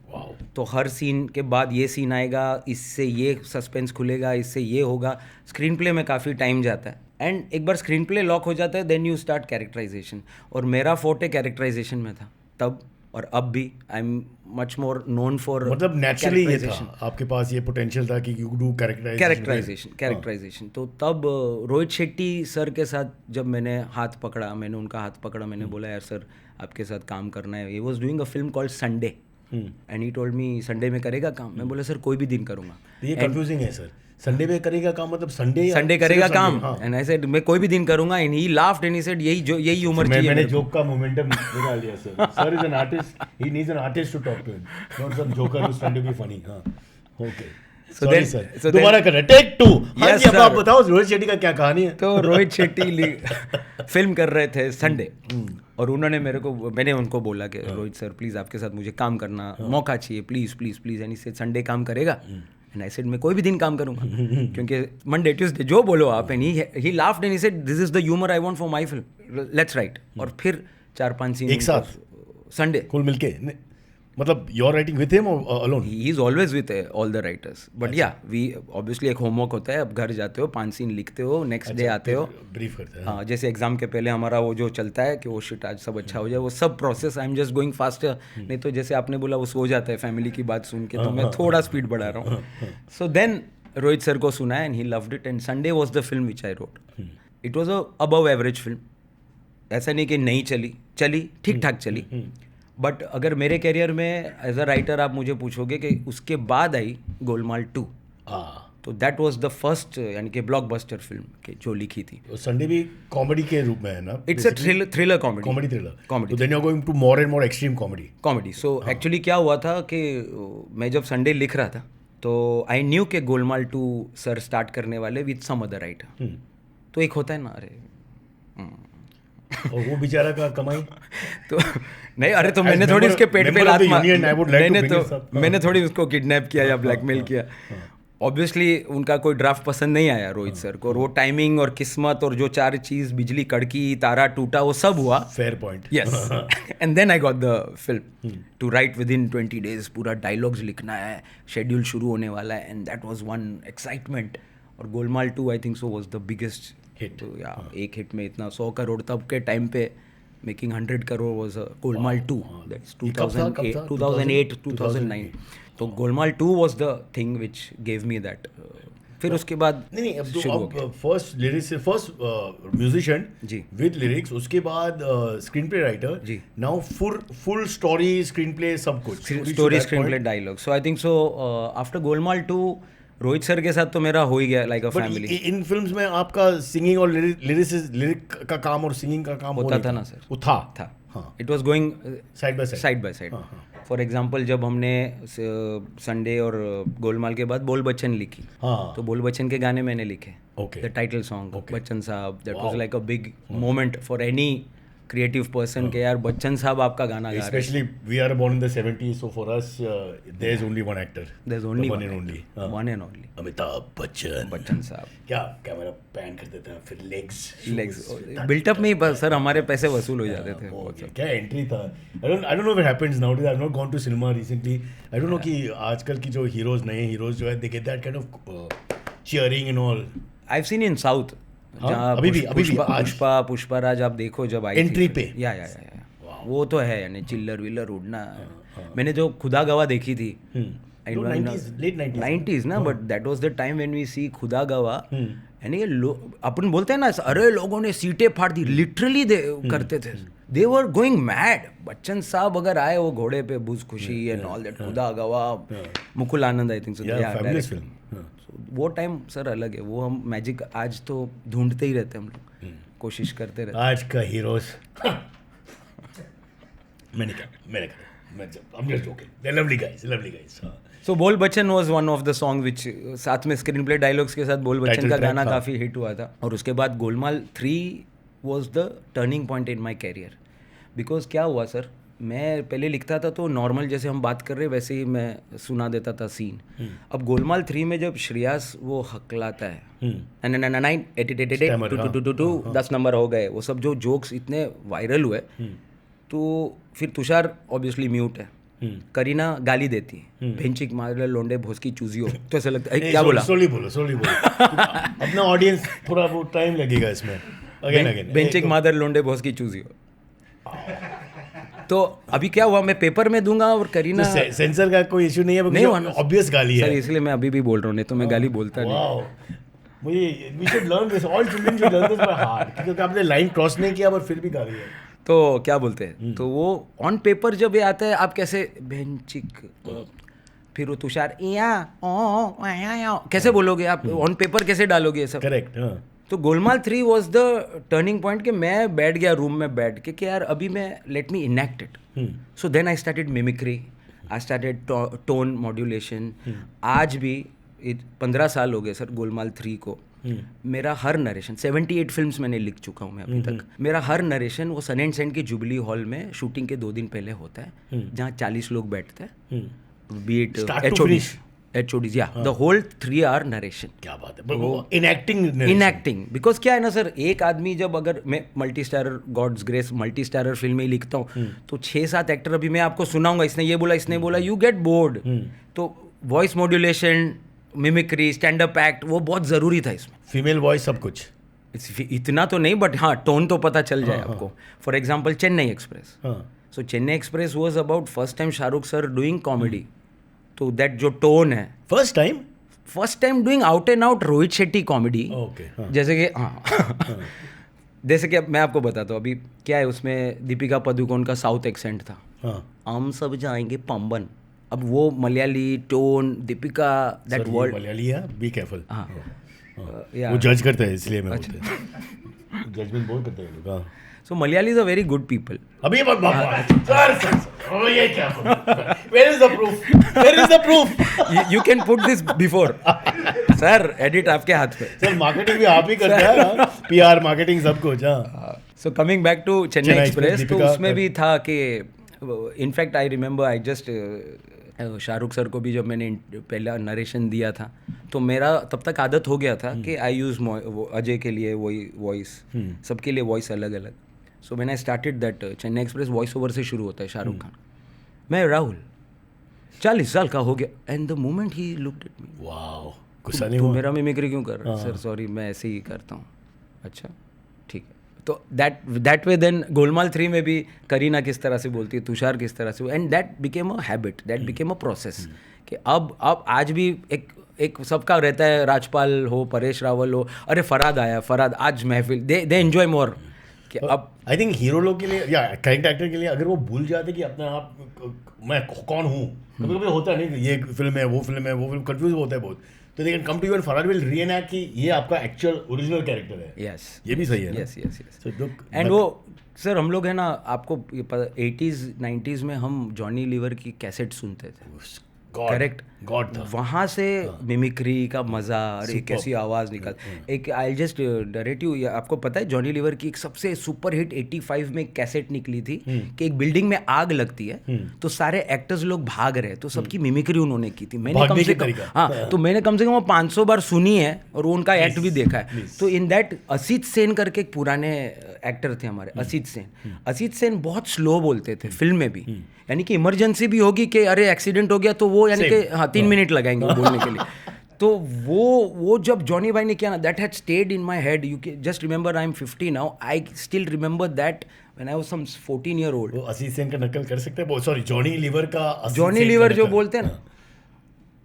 तो हर सीन के बाद ये सीन आएगा, इससे ये सस्पेंस खुलेगा, इससे ये होगा। स्क्रीन प्ले में काफ़ी टाइम जाता है, एंड एक बार स्क्रीन प्ले लॉक हो जाता है देन यू स्टार्ट कैरेक्टराइजेशन। और मेरा फोर्टे कैरेक्टराइजेशन में था तब और अब भी। I am much more known for, मतलब नेचुरली ये था आपके पास, ये पोटेंशियल था कि यू डू कैरेक्टराइजेशन। तो तब रोहित शेट्टी सर के साथ जब मैंने उनका हाथ पकड़ा, मैंने बोला यार सर आपके साथ काम करना है। He was doing a film called Sunday and he told me Sunday में करेगा काम। मैं बोला सर कोई भी दिन करूँगा। ये कंफ्यूजिंग है सर, संडे में करेगा काम मतलब संडे करेगा काम, एंड आई सेड मैं कोई भी दिन करूंगा, and he laughed and he said यही उम्र चाहिए। मैंने जोक का मोमेंटम निकाल दिया sir. Sir is an artist, he needs an artist to talk to him, not some joker who trying to be funny. हां ओके। सॉरी सर, दोबारा कर रहे टेक 2। हाँ जी, अब आप बताओ रोहित शेट्टी का क्या कहानी है? तो रोहित शेट्टी फिल्म कर रहे थे संडे, और उन्होंने मैंने उनको बोला कि रोहित सर प्लीज़ आपके साथ मुझे काम करना मौका चाहिए, प्लीज़ प्लीज़ प्लीज़। एंड से संडे काम करेगा? एंड आई सेड मैं कोई भी दिन काम करूंगा क्योंकि मंडे ट्यूसडे जो बोलो आप। And he laughed and he said this is the humour I want for my film, let's write. और फिर 4-5 सीन एक साथ संडे कुल मिलके, मतलब you are writing with him और alone? He is always with all the writers, but yeah we obviously एक homework होता है। अब घर जाते हो 5 सीन लिखते हो, नेक्स्ट डे आते हो ब्रीफ करते हैं। हाँ, जैसे एग्जाम के पहले हमारा वो जो चलता है कि वो शिट आज सब अच्छा हो जाए, वो सब process I am just going faster. नहीं तो जैसे आपने बोला वो सो जाता है फैमिली की बात सुन के, तो मैं थोड़ा स्पीड बढ़ा रहा हूँ। सो देन रोहित सर को सुना and he loved it, and Sunday was the film which I wrote. It was a above average film, ऐसा नहीं कि नहीं चली ठीक ठाक चली। बट अगर मेरे करियर में एज अ राइटर आप मुझे पूछोगे कि उसके बाद आई गोलमाल 2, तो दैट वाज द फर्स्ट यानी कि ब्लॉकबस्टर फिल्म जो लिखी थी। संडे भी कॉमेडी के रूप में है ना? It's a thriller comedy. तो then you are going to more and more extreme comedy. So actually क्या हुआ था कि मैं जब संडे लिख रहा था तो आई न्यू के गोलमाल 2 सर स्टार्ट करने वाले विद सम अदर राइटर। तो एक होता है ना, अरे और वो बेचारा का कमाई तो नहीं, अरे तो मैंने थोड़ी उसके पेट पे लात मैंने थोड़ी उसको किडनैप किया या ब्लैकमेल किया। ऑब्वियसली उनका कोई ड्राफ्ट पसंद नहीं आया रोहित सर को, और वो टाइमिंग और किस्मत और जो 4 चीज़ बिजली कड़की तारा टूटा वो सब हुआ। Fair point. Yes, and then I got the film to write within 20 days। पूरा डायलॉग्स लिखना है, शेड्यूल शुरू होने वाला है, and that was one excitement. और Golmaal 2 I think so was the biggest hit. एक हिट में इतना 100 करोड़ तब के टाइम पे, making 100 crore was Golmaal 2। That's 2008 2009। तो Golmaal 2 was the thing which gave me that. फिर उसके बाद नहीं अब first lyrics, first musician ji with lyrics, उसके बाद screen play writer ji, now full story screen play सब कुछ, story screen play dialogue. So I think so after Golmaal 2 Rohit sir के साथ तो मेरा हो ही गया लाइक अ फैमिली। इन फिल्म्स में आपका सिंगिंग और लिरिक का काम और सिंगिंग का काम होता था ना सर? वो था। It was going side by side. For example जब हमने संडे और गोलमाल के बाद बोल बच्चन लिखी, तो बोल बच्चन के गाने मैंने लिखे, द टाइटल सॉन्ग बच्चन साहब। That was like a big moment for any creative person के यार बच्चन साहब आपका गाना गा रहे हैं। Especially we are born in the 70s, so for us there is only one actor. There's only one and only. One and only. Amitabh Bachchan साहब। क्या कैमरा पैन कर देते हैं, फिर लेग्स बिल्टअप में ही सर हमारे पैसे वसूल हो जाते थे। क्या एंट्री था। I don't know if it happens nowadays. I've not gone to cinema recently. I don't know कि आजकल की जो नए हीरोज जो है they get that kind of cheering and all. I've seen in South. अभी भी पुष्पराज आप देखो जब आई एंट्री पे या वो तो है, यानी चिल्लर विल्लर उड़ना। मैंने जो खुदा गवा देखी थी लेट 90s ना, but that was the time when we see Khuda Gawah. यानी अपन बोलते हैं ना, अरे लोगों ने सीटें फाड़ दी, लिटरली करते थे, दे वर गोइंग मैड। बच्चन साहब अगर आए वो घोड़े पे, बुज खुशी एंड ऑल दैट, खुदा गवा, मुकुल आनंद आई थिंक सो। वो टाइम सर अलग है, वो हम मैजिक आज तो ढूंढते ही रहते हम लोग, कोशिश करते रहते आज का हीरोज। मैंने I'm just joking. They're lovely guys. So बोल Bachchan was one of the song which साथ में स्क्रीन प्ले डायलॉग्स के साथ बोल बच्चन का गाना काफ़ी हिट हुआ था। और उसके बाद Golmaal 3 was the turning point in my career. Because क्या हुआ सर, मैं पहले लिखता था तो नॉर्मल जैसे हम बात कर रहे वैसे ही मैं सुना देता था सीन। अब गोलमाल 3 में जब श्रेयास वो हकलाता है 10 नंबर हो गए, वो सब जो जोक्स इतने वायरल हुए, तो फिर तुषार ऑब्वियसली म्यूट है, करीना गाली देती है, भेंचिक मार लोंडे भोसकी चूजियो, तो ऐसा लगता है क्या बोला, सोली बोलो अपना ऑडियंस थोड़ा वो टाइम लगेगा इसमें। अगेन भेंचिक मादर लोंडे भोसकी चूजियो। तो अभी क्या हुआ, मैं पेपर में दूंगा और करीना सेंसर का कोई इशू नहीं है, नहीं ऑब्वियस गाली है सर, इसलिए मैं अभी भी बोल रहा हूँ, नहीं तो मैं गाली बोलता नहीं। मुझे we should learn this, all children should learn this by heart, क्योंकि आपने लाइन क्रॉस नहीं किया पर फिर भी गाली है। तो क्या बोलते हैं, तो वो ऑन पेपर जब ये आता है, आप कैसे भेंचिक, फिर वो तुषार कैसे बोलोगे आप, ऑन पेपर कैसे डालोगे ये सब। करेक्ट। तो Golmaal 3 was the turning point कि मैं बैठ गया रूम में बैठ के कि यार अभी मैं let me enact it. So then I started mimicry, I started tone modulation. आज भी 15 साल हो गए सर गोलमाल 3 को। मेरा हर नरेशन 78 फिल्म्स मैंने लिख चुका हूँ मैं अभी तक। मेरा हर नरेशन वो सन एंड सैंड की जुबली हॉल में शूटिंग के 2 दिन पहले होता है, जहाँ 40 लोग बैठते हैं, बी इट HODs, या द होल 3 hour नरेशन। क्या बात है, वो इन एक्टिंग बिकॉज क्या है ना सर, एक आदमी जब, अगर मैं multi starrer, god's grace multi starrer film ही लिखता हूँ तो 6-7 एक्टर अभी मैं आपको सुनाऊंगा, इसने ये बोला, इसने बोला, यू गेट बोर्ड। तो voice modulation, mimicry, stand up act, वो बहुत ज़रूरी था इसमें। फीमेल वॉइस सब कुछ इतना तो नहीं, बट हाँ टोन तो पता चल जाए आपको। For example Chennai express, so Chennai express was about first time Shahrukh sir doing comedy, तो दैट जो टोन है, first time doing out and out Rohit Shetty comedy. जैसे कि जैसे कि मैं आपको बताता हूँ, अभी क्या है उसमें दीपिका पादुकोण का साउथ एक्सेंट था, हम सब जाएंगे पंबन। अब वो Malayali tone, Deepika, that word Malayali है, बी केयरफुल। वो जज करते हैं इसलिए मैं जजमेंट बहुत करते हैं लोग। So Malayali is a very good people. अभी सर ये क्या, where is the proof? You can put this before. Sir edit आपके हाथ पे। सर मार्केटिंग भी आप ही करते हैं, PR मार्केटिंग सब कुछ। So coming back to Chennai Express, तो उसमें भी था कि in fact I remember, I just Shahrukh sir को भी जब मैंने पहला नरेशन दिया था तो मेरा तब तक आदत हो गया था कि आई यूज़ अजय के लिए वही वॉइस, सबके लिए वॉइस अलग अलग। So when I started that Chennai express, voice over से शुरू होता है शाहरुख खान, मैं राहुल 40 साल का हो गया, and the moment he looked at me, wow, गुस्सा नहीं हुआ, हुआ? मेरा मिमिक्री क्यों कर रहा है? सर सॉरी, मैं ऐसे ही करता हूँ। अच्छा ठीक है। तो दैट वे देन गोलमाल 3 में भी करीना किस तरह से बोलती है, तुषार किस तरह से, and that became a habit, that became a process, कि अब आज भी एक सबका रहता है, राजपाल हो, परेश रावल हो, अरे फराद आया, फराद आज महफिल, दे एंजॉय मोर। कि अब आई थिंक हीरो लोग के लिए या करेक्ट एक्टर के लिए अगर वो भूल जाते कि अपने आप मैं कौन हूँ, कभी कभी होता है नहीं कि ये फिल्म है, वो कंफ्यूज होता है बहुत, तो they can come to you and Farhad will reenact कि ये आपका एक्चुअल ओरिजिनल कैरेक्टर है। यस, ये भी सही है। यस। एंड वो सर हम लोग है ना, आपको 80s 90s में हम जॉनी लीवर की कैसेट सुनते थे, करेक्ट, गॉड था वहाँ से मिमिक्री का मज़ा, और एक ऐसी आवाज़ निकल, एक आई जस्ट डायरेक्ट यू, आपको पता है जॉनी लीवर की एक सबसे सुपर हिट 85 में एक कैसेट निकली थी कि एक बिल्डिंग में आग लगती है तो सारे एक्टर्स लोग भाग रहे हैं, तो सबकी मिमिक्री उन्होंने की थी। मैंने कम से कम तो मैंने कम से कम 500 बार सुनी है और वो उनका एक्ट भी देखा है। तो इन दैट असित सेन करके एक पुराने एक्टर थे हमारे, असित सेन बहुत स्लो बोलते थे फिल्म में भी, यानी कि इमरजेंसी भी होगी कि अरे एक्सीडेंट हो गया तो वो यानी कि 3 मिनट लगाएंगे वो बोलने के लिए। तो वो जब जॉनी भाई ने किया ना, that had stayed in my head. You just remember, I am 50 now, I still remember that when I was some 14 year old। वो असित सेन का नकल कर सकते हैं, सॉरी जॉनी लीवर का, जॉनी लीवर जो बोलते हैं ना,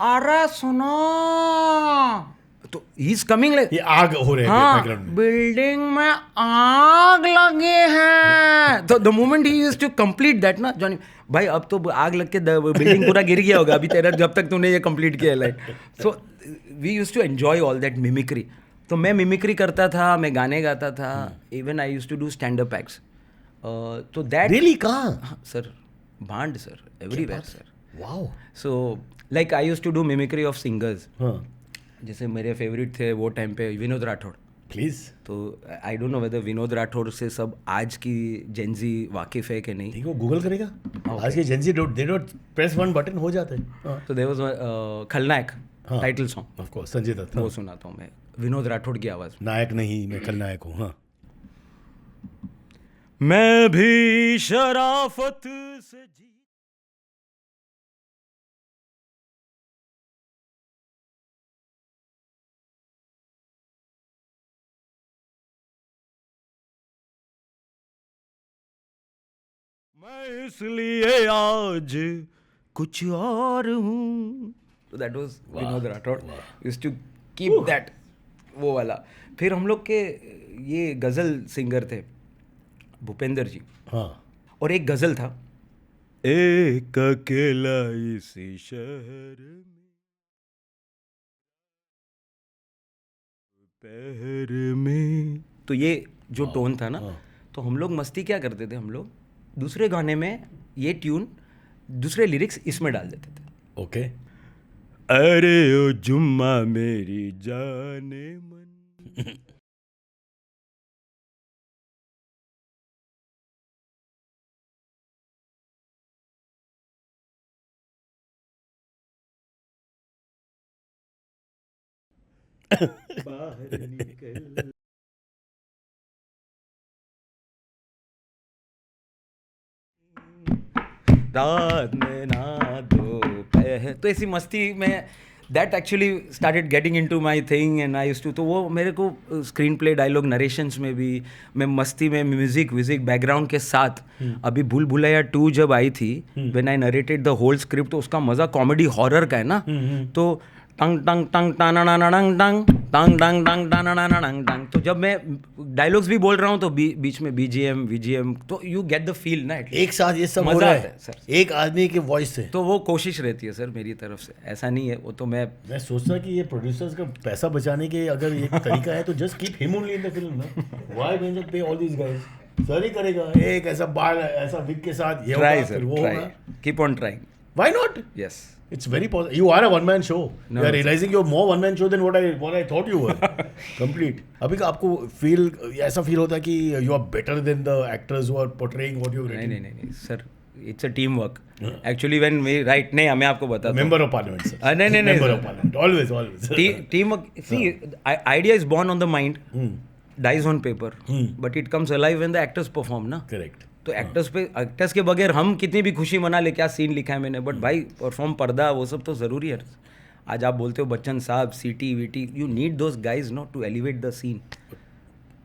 अरे सुनो, तो ही इज कमिंग लाइक, ये आग हो रहे हैं बैकग्राउंड में, बिल्डिंग में आग लगे हैं। तो द मोमेंट ही यूज्ड टू कंप्लीट दैट ना, जॉनी भाई अब तो आग लग के बिल्डिंग पूरा गिर गया होगा अभी तेरा, जब तक तूने ये कंप्लीट किया like. So we used to enjoy all that mimicry. तो मैं मिमिक्री करता था, मैं गाने गाता था, even I used to do stand up acts. तो दैट रियली कहाँ सर, भांड sir, everywhere sir. Wow. So like I used to do mimicry of singers. जैसे मेरे फेवरेट थे वो टाइम पे विनोद राठौड़, प्लीज। तो आई don't know weather Vinod Rathore से सब आज की जेंजी वाकिफ है कि नहीं। ठीक है, गूगल करेगा। आज के Gen Z they don't press one button हो जाते हैं। तो there was Khalnayak title song, of course Sanjay Dutt, वो सुनाता हूँ मैं विनोद राठौड़ की आवाज। नायक नहीं, मैं खलनायक हूँ। हाँ, मैं भी शराफत से जी, मैं इसलिए आज कुछ और हूँ। तो that was Vinod Rathod used to keep that, वो वाला। फिर हम लोग के ये गज़ल सिंगर थे भूपेंद्र जी, हाँ, और एक गज़ल था, एक अकेला इसी शहर में पहर में, तो ये जो टोन था ना, तो हम लोग मस्ती क्या करते थे, हम लोग दूसरे गाने में ये ट्यून, दूसरे लिरिक्स इसमें डाल देते थे। ओके। अरे ओ जुम्मा मेरी जाने मन. बाहर निकल. रात में ना दो तो ऐसी मस्ती में that actually started getting into my thing and I used to. तो वो मेरे को स्क्रीन प्ले डायलॉग नरेशंस में भी मैं मस्ती में म्यूजिक बैकग्राउंड के साथ. अभी भूल भुलैया 2 जब आई थी when I narrated the whole script तो उसका मजा कॉमेडी हॉरर का है ना. तो टंग टंग टंग टानानानांग टंग टंग टंग टंग टानानानांग टंग. तो जब मैं डायलॉग्स भी बोल रहा हूँ तो बीच में बीजीएम वीजीएम तो यू गेट द फील ना. एक साथ ये सब हो रहा है सर एक आदमी के वॉइस से. तो वो कोशिश रहती है सर मेरी तरफ से. ऐसा नहीं है वो तो मैं सोचता कि ये प्रोड्यूसर्स का पैसा बचाने के अगर ये तरीका है तो just keep him only in the film ना. व्हाई डोंट यू पे ऑल दीस गाइस. सर ही करेगा एक ऐसा बाल ऐसा विग के साथ ये ट्राई होगा सर फिर वो होगा. Keep on trying. Why not. Yes. It's very possible. You are a one-man show. No, you are realizing you're more one-man show than what I thought you were. Complete. अभी का आपको feel ऐसा feel होता है कि you are better than the actors who are portraying what you've written. नहीं sir. It's a teamwork. Actually when we write नहीं मैं आपको बताता हूँ. Member of Parliament sir. नहीं. Member of Parliament. Always. Teamwork. See, idea is born on the mind. Dies on paper. But it comes alive when the actors perform ना. Correct. तो actors के बगैर हम कितनी भी खुशी मना ले क्या सीन लिखा है मैंने. बट भाई परफॉर्म पर्दा वो सब तो ज़रूरी है. आज आप बोलते हो बच्चन साहब सीटी वीटी you need those guys no to elevate the scene.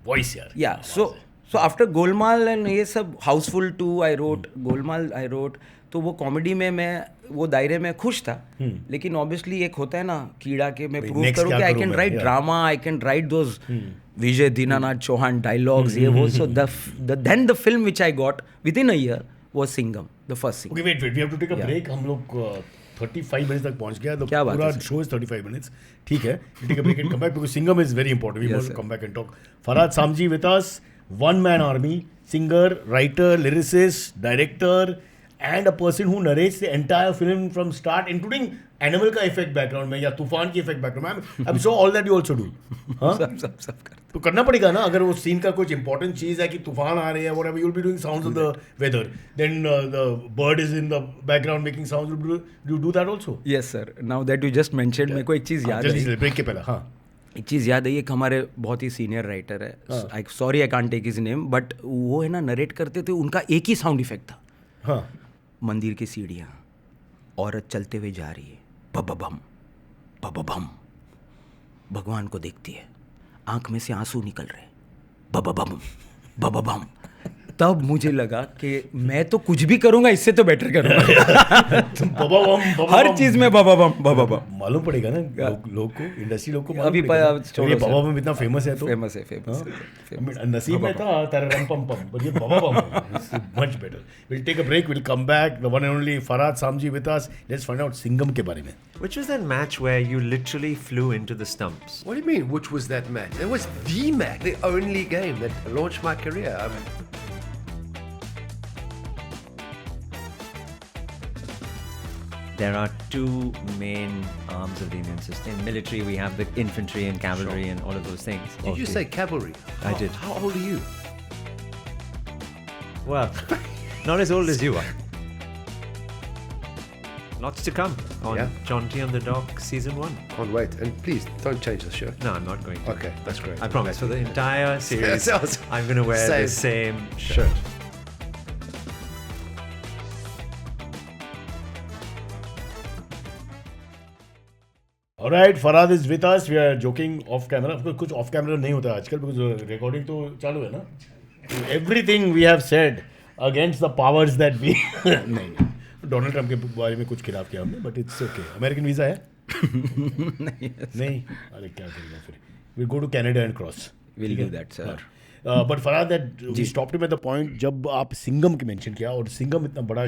Voice यार. Yeah so after Golmaal and ये सब Housefull 2 I wrote Golmaal I wrote. तो वो कॉमेडी में मैं वो दायरे में खुश था. लेकिन ऑब्वियसली एक होता है ना कीड़ा के मैं प्रूव करूँ कि I can write drama I can write those Vijay Dinanath Chauhan dialogues ये वो. So then the film which I got with in a year was Singham the first Singham. Wait we have to take a break. हम लोग 35 minutes तक पहुंच गया. क्या बात पूरा शो इज 35 मिनट्स. ठीक है take a break and come back because Singham is very important. We want to come back and talk. Farhad Samji with us. One man army. Singer writer lyricist director and a person who narrates the entire film from start including animal का effect background में या तूफान की effect background में. I'm sure all that you also do. सब तो करना पड़ेगा ना. अगर वो सीन का कुछ इंपॉर्टेंट चीज है कि तूफान आ रहे हैं whatever you'll be doing sounds of the weather. Then the bird is in the background making sounds. You do that also? Yes sir. Now that you just mentioned मेरे को एक चीज़ याद है. ब्रेक के पहले. हाँ एक चीज़ याद है. एक हमारे बहुत ही सीनियर राइटर है. Sorry I can't take his name but वो है ना नरेट करते थे. उनका एक ही साउंड इफेक्ट था. हाँ. मंदिर की सीढ़ियाँ औरत चलते हुए जा रही है बबबम बबबम भगवान को देखती है आंख में से आंसू निकल रहे बबबम बबबम. तब मुझे लगा कि मैं तो कुछ भी करूंगा इससे तो बेटर करूंगा. हर चीज में बबबम मालूम पड़ेगा ना लोग को इंडस्ट्री लोग को. अभी बबबम इतना फेमस है तो फेमस नसीब में था तररम पम पम बट ये बबबम much better. Will take a break. Will come back. The one and only Farhad Samji with us. Let's find out Singham के बारे में. Which was that match where you literally flew into the stumps? What do you mean, which was that match? It was the match, the only game that launched my career. There are two main arms of the Indian system. In military, we have the infantry and cavalry and all of those things. Did you say cavalry? I did. How old are you? Well, not as old as you are. Lots to come on John T on the Dock Season 1. Can't wait. And please, don't change the shirt. No, I'm not going to. Okay, that's great. I promise. For the entire series, I'm going to wear the same shirt. Alright, Farhad is with us. We are joking off camera. Of course, कुछ off camera नहीं होता आजकल because recording तो चालू है ना. Everything we have said against the powers that be. नहीं. Donald Trump के बारे में कुछ खिलाफ किया हमने but it's okay. American visa है? नहीं. अरे क्या करेगा फिर. Will go to Canada and cross. Will do that sir. But Farhad that we stopped him at the point जब आप सिंघम की मेंशन किया, और सिंघम इतना बड़ा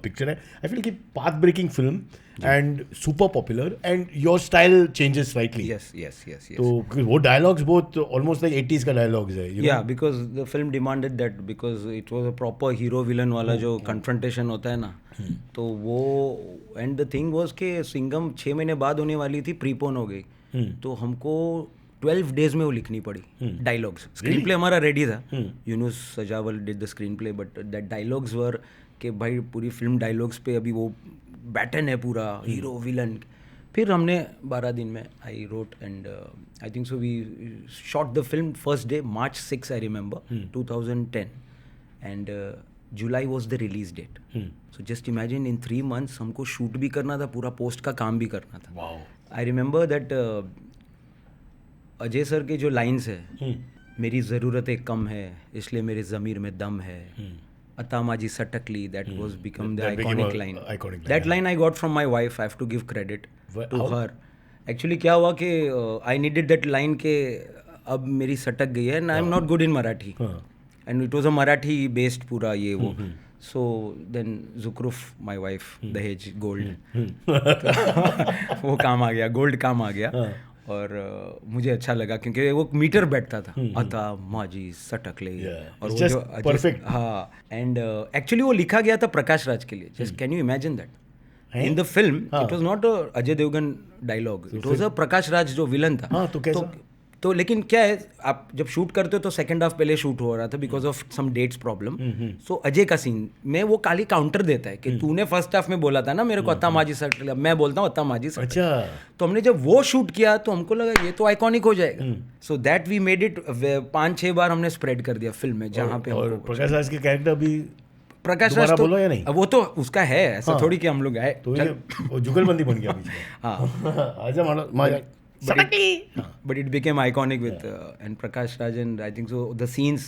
पिक्चर है, आई फील कि path breaking film and super popular and your style changes slightly. yes yes yes yes तो वो डायलॉग्स बहुत ऑलमोस्ट लाइक 80s का डायलॉग्स है. yeah because the film demanded that because it was a proper hero villain वाला जो confrontation होता है ना, तो वो and the thing was कि सिंघम 6 महीने बाद होने वाली थी, प्रीपोन हो गई, तो हमको 12 डेज में वो लिखनी पड़ी डायलॉग्स. स्क्रीन प्ले हमारा रेडी था, Yunus Sajawal did the screen play, but that dialogues were कि भाई पूरी फिल्म डायलॉग्स पे अभी वो बैटन है पूरा, हीरो विलन. फिर हमने 12 दिन में I wrote and I think so we shot the film first day March 6 I remember 2010 and July was the release date. So just imagine in 3 months हमको शूट भी करना था, पूरा पोस्ट का काम भी करना था. I remember that Ajay sir के जो लाइन्स है, मेरी ज़रूरतें कम है इसलिए मेरे ज़मीर में दम है, अता माजी सटकली, that was become the iconic line. That line I got from my wife, I have to give credit to her. Actually क्या हुआ कि आई नीडेड दैट लाइन के अब मेरी सटक गई है and I am not good in Marathi and it was a Marathi based पूरा ये वो. सो देन जुक्रुफ माय वाइफ दहेज गोल्ड वो काम आ गया, गोल्ड काम आ गया. और मुझे अच्छा लगा क्योंकि वो मीटर बैठता था, अता माजी सटकले, और वो जो परफेक्ट. हाँ, एंड एक्चुअली वो लिखा गया था प्रकाश राज के लिए. Just can you imagine that in the film it was not Ajay Devgn dialogue, it was a Prakash Raj जो विलन था. तो कैसा? तो लेकिन क्या है, आप जब शूट करते हो तो सेकंड हाफ पहले शूट हो रहा था because of some dates problem. So Ajay का सीन में वो काली काउंटर देता है कि तूने फर्स्ट हाफ में बोला था ना मेरे को अत्ता माजी सट, मैं बोलता हूँ अत्ता माजी सट. अच्छा. तो हमने जब वो शूट किया तो हमको लगा ये तो आइकॉनिक हो जाएगा. So that we made it 5-6 बार हमने स्प्रेड कर दिया फिल्म में जहाँ पे. और प्रकाश राज के कैरेक्टर भी प्रकाश राज तो बोलो या नहीं? वो तो उसका है, ऐसा थोड़ी कि हम लोग आए तो ये वो जुगलबंदी बन गया बीच में. हाँ. आजा But it became iconic with and Prakash Raj, and I think so the scenes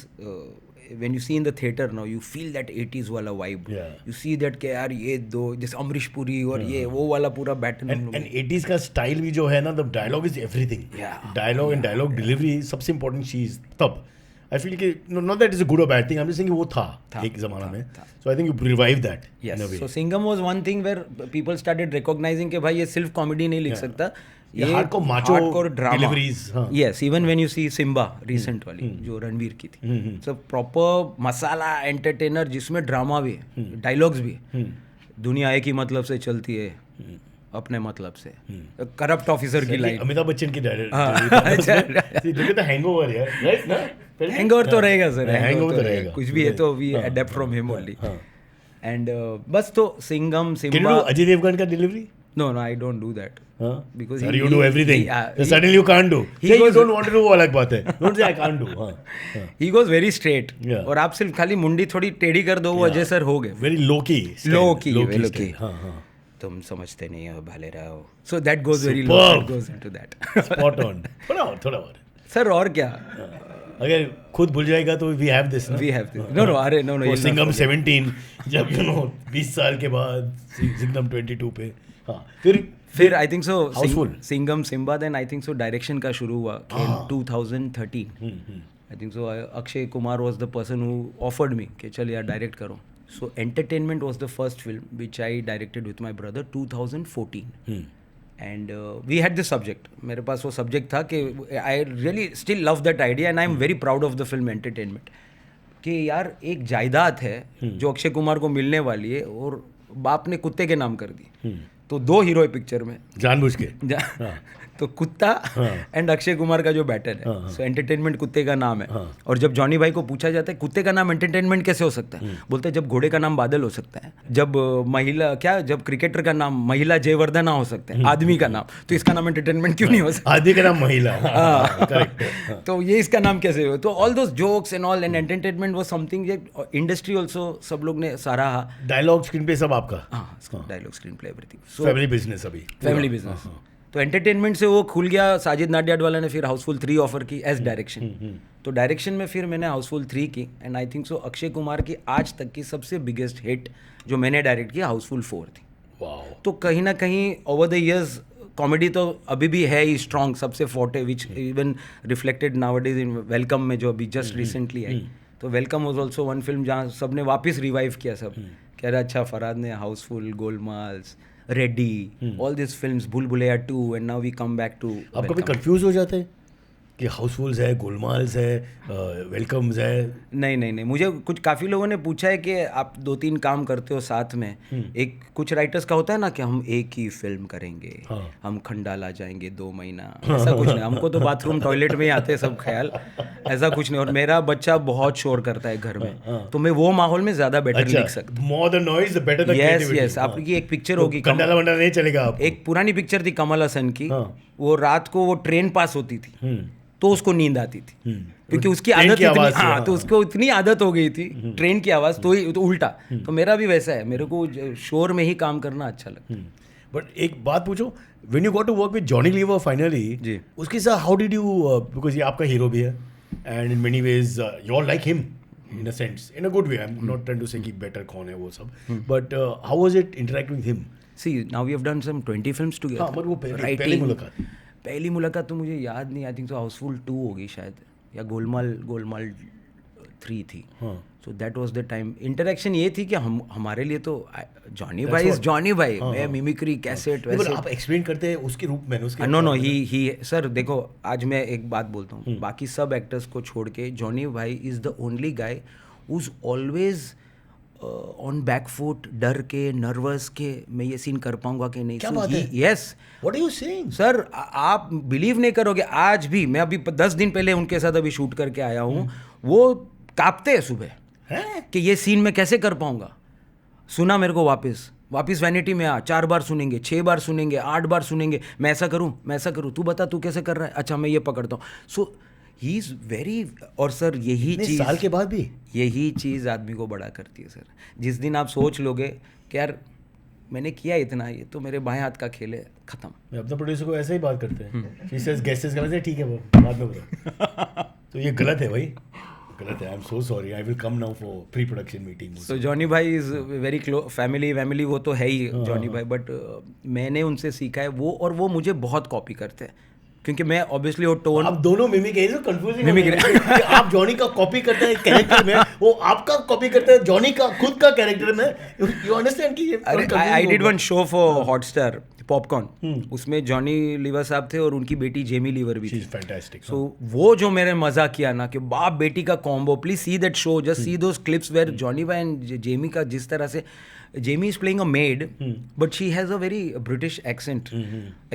when you see in the theater now you feel that 80s वाला vibe. You see that कि यार ये दो जैसे अमरीश पुरी और ये वो वाला पूरा बैटन. and 80s का स्टाइल भी जो है ना, the dialogue is everything. Dialogue and dialogue delivery सबसे important चीज. तब I feel कि not that is a good or bad thing, I'm just saying वो था एक जमाना में. So I think you revive that in a way. So Singham was one thing where people started recognizing कि भाई ये सिर्फ कॉमेडी नहीं लिख सकता, ये hardcore drama deliveries. Yes, even when you see Simba recent वाली जो रणवीर की थी, सो प्रॉपर मसाला एंटरटेनर जिसमें ड्रामा भी है, डायलॉग्स भी है. दुनिया एक ही मतलब से चलती है, अपने मतलब से. करप्ट ऑफिसर की लाइन अमिताभ बच्चन की डायरेक्ट हैंगओवर है, राइट ना? हैंगओवर तो रहेगा सर, हैंगओवर तो रहेगा, कुछ भी है तो we adapt from him only. And बस तो सिंघम सिम्बा. अजय देवगन का delivery? No, I don't do that. Because Sir, you do everything. Suddenly you can't do. Say you don't want to do वो अलग बात है. Don't say I can't do. He goes very straight. और आप सिर्फ खाली मुंडी थोड़ी टेढ़ी कर दो, वो अजय सर हो गए. Very low key. Low key. तुम समझते नहीं हो भाले रहो. So that goes very low. That goes into that. Spot on. थोड़ा और. सर और क्या? अगर खुद भूल जाएगा तो we have this. We have this. No. अरे no. वो सिंघम 17 जब 20 साल के बाद सिंघम 22 पे. फिर I think so Singham Simmba, then I think so direction का शुरू हुआ in 2013. I think so Akshay Kumar was the person who offered me कि चल यार डायरेक्ट करो. So Entertainment was the first film which I directed with my brother 2014. And we had this subject, मेरे पास वो सब्जेक्ट था कि I really still love that idea and I am very proud of the film entertainment. कि यार एक जायदाद है जो अक्षय कुमार को मिलने वाली है और बाप ने कुत्ते के नाम कर दी. तो 2 हीरो है पिक्चर में जानबूझ के. तो कुत्ता एंड अक्षय कुमार का जो बैटल है, सो एंटरटेनमेंट कुत्ते का नाम है. और जब जॉनी भाई को पूछा जाता है कुत्ते का नाम एंटरटेनमेंट कैसे हो सकता है, बोलते हैं जब घोड़े का नाम बादल हो सकता है, जब जब क्रिकेटर का नाम महिला जयवर्धना हो सकता है, आदमी का नाम, तो इसका नाम एंटरटेनमेंट क्यों नहीं हो सकता? आदमी का नाम महिला. तो ये इसका नाम कैसे हो? तो all those jokes and all and entertainment was something industry also सब लोग ने सराहा. डायलॉग स्क्रीन पे सब आपका? Dialogue screenplay everything. Family business अभी फैमिली बिजनेस. तो एंटरटेनमेंट से वो खुल गया. साजिद नाडियाडवाला ने फिर हाउसफुल 3 ऑफर की एज डायरेक्शन. तो डायरेक्शन में फिर मैंने हाउसफुल 3 की and I think so Akshay Kumar की आज तक की सबसे बिगेस्ट हिट जो मैंने डायरेक्ट किया हाउसफुल 4 थी. वाओ. तो कहीं ना कहीं ओवर द ईयर्स कॉमेडी तो अभी भी है ही स्ट्रॉन्ग, सबसे forte, which even reflected nowadays in welcome में जो अभी जस्ट रिसेंटली आई. तो welcome was also one film जहाँ सबने वापस रिवाइव किया सब. कह रहा अच्छा फरहाद ने Housefull, Golmaals, Ready, all this films, Bhool Bhulaiyaa 2 and now we come back to. आप कभी कंफ्यूज हो जाते हैं कि हाउसफुल्स है, गोलमाल्स है, वेलकम्स है? नहीं, मुझे कुछ काफ़ी लोगों ने पूछा है कि आप 2-3 काम करते हो साथ में. एक कुछ राइटर्स का होता है ना कि हम एक ही फिल्म करेंगे, हम खंडाला जाएंगे 2 महीना, ऐसा कुछ नहीं. हमको तो बाथरूम टॉयलेट में ही आते हैं सब ख्याल, ऐसा कुछ नहीं. और मेरा बच्चा बहुत शोर करता है घर में, तो मैं वो माहौल में ज़्यादा बेटर लिख सकता हूँ. More the noise better the creativity. Yes. आपकी एक पिक्चर होगी, खंडाला वंडाला नहीं चलेगा आपको. एक पुरानी पिक्चर थी कमल हसन की, वो रात को वो ट्रेन पास होती थी तो उसको नींद आती थी, क्योंकि उसकी आदत इतनी, हाँ, तो उसको इतनी आदत हो गई थी ट्रेन की आवाज़, तो उल्टा. तो मेरा भी वैसा है, मेरे को शोर में ही काम करना अच्छा लगता है. बट एक बात पूछो, when you got to work with Johnny Lever finally, जी, उसके साथ हाउ डिड यू, बिकॉज ये आपका हीरो भी है and in many ways you are like him in a sense, in a good way. I am not trying to say कि better कौन है वो सब, but how was it interacting with him? See now we have done some 20 films together. हाँ, but वो पहली मुलाकात तो मुझे याद नहीं. आई थिंक सो हाउसफुल 2 होगी शायद, या गोलमाल 3 थी. So that was the time. Interaction ये थी कि हमारे लिए तो जॉनी भाई इज जॉनी भाई, मैं मिमिक्री कैसेट वैसे. आप एक्सप्लेन करते हैं उसके रूप में, उसके नो ही सर देखो, आज मैं एक बात बोलता हूँ, बाकी सब एक्टर्स को छोड़ के जॉनी भाई is the only guy who is always on back foot, डर के, नर्वस के, मैं ये सीन कर पाऊंगा कि नहीं. क्या बात है? Yes. What are you saying? Sir आप बिलीव नहीं करोगे, आज भी मैं अभी 10 दिन पहले उनके साथ अभी शूट करके आया हूँ, वो कांपते हैं सुबह कि ये सीन मैं कैसे कर पाऊंगा. सुना मेरे को वापस वैनिटी में आ, 4 बार सुनेंगे, 6 बार सुनेंगे, 8 बार सुनेंगे, मैं ऐसा करूँ, तू बता तू कैसे कर रहा है, अच्छा मैं ये पकड़ता हूँ. सो ही इज़ वेरी. और सर यही चीज़ साल के बाद भी यही चीज़ आदमी को बड़ा करती है सर. जिस दिन आप सोच लोगे कि यार मैंने किया इतना, ये तो मेरे बाएं हाथ का खेल है, खत्म. मैं अपने प्रोड्यूसर को ऐसे ही बात करते हैं, शी सेज गेसेस करते हैं, ठीक है वो बाद में बता. तो ये गलत है भाई, गलत है. I am so sorry, I will come now for pre production meeting. So Johnny भाई इज़ वेरी क्लोज, फैमिली वो तो है ही जॉनी भाई. बट मैंने उनसे सीखा है वो, और वो मुझे बहुत कॉपी करते हैं, क्योंकि मैं ऑब्वियसली वो टोन. आप दोनों मिमिक है, कंफ्यूजिंग. आप जॉनी का कॉपी करते हैं कैरेक्टर में, वो आपका कॉपी करते हैं जॉनी का खुद का कैरेक्टर में. यू अंडरस्टैंड कि I did one show for Hotstar, popcorn. उसमें जॉनी लीवर साहब थे और उनकी बेटी जेमी लीवर भी थी. फैंटास्टिक. सो वो जो मेरे मजा किया ना कि बाप बेटी का combo, please see that show, just see those clips where Johnny भाई एंड जेमी का जिस तरह से, Jamie is playing a maid, but she has a very British accent.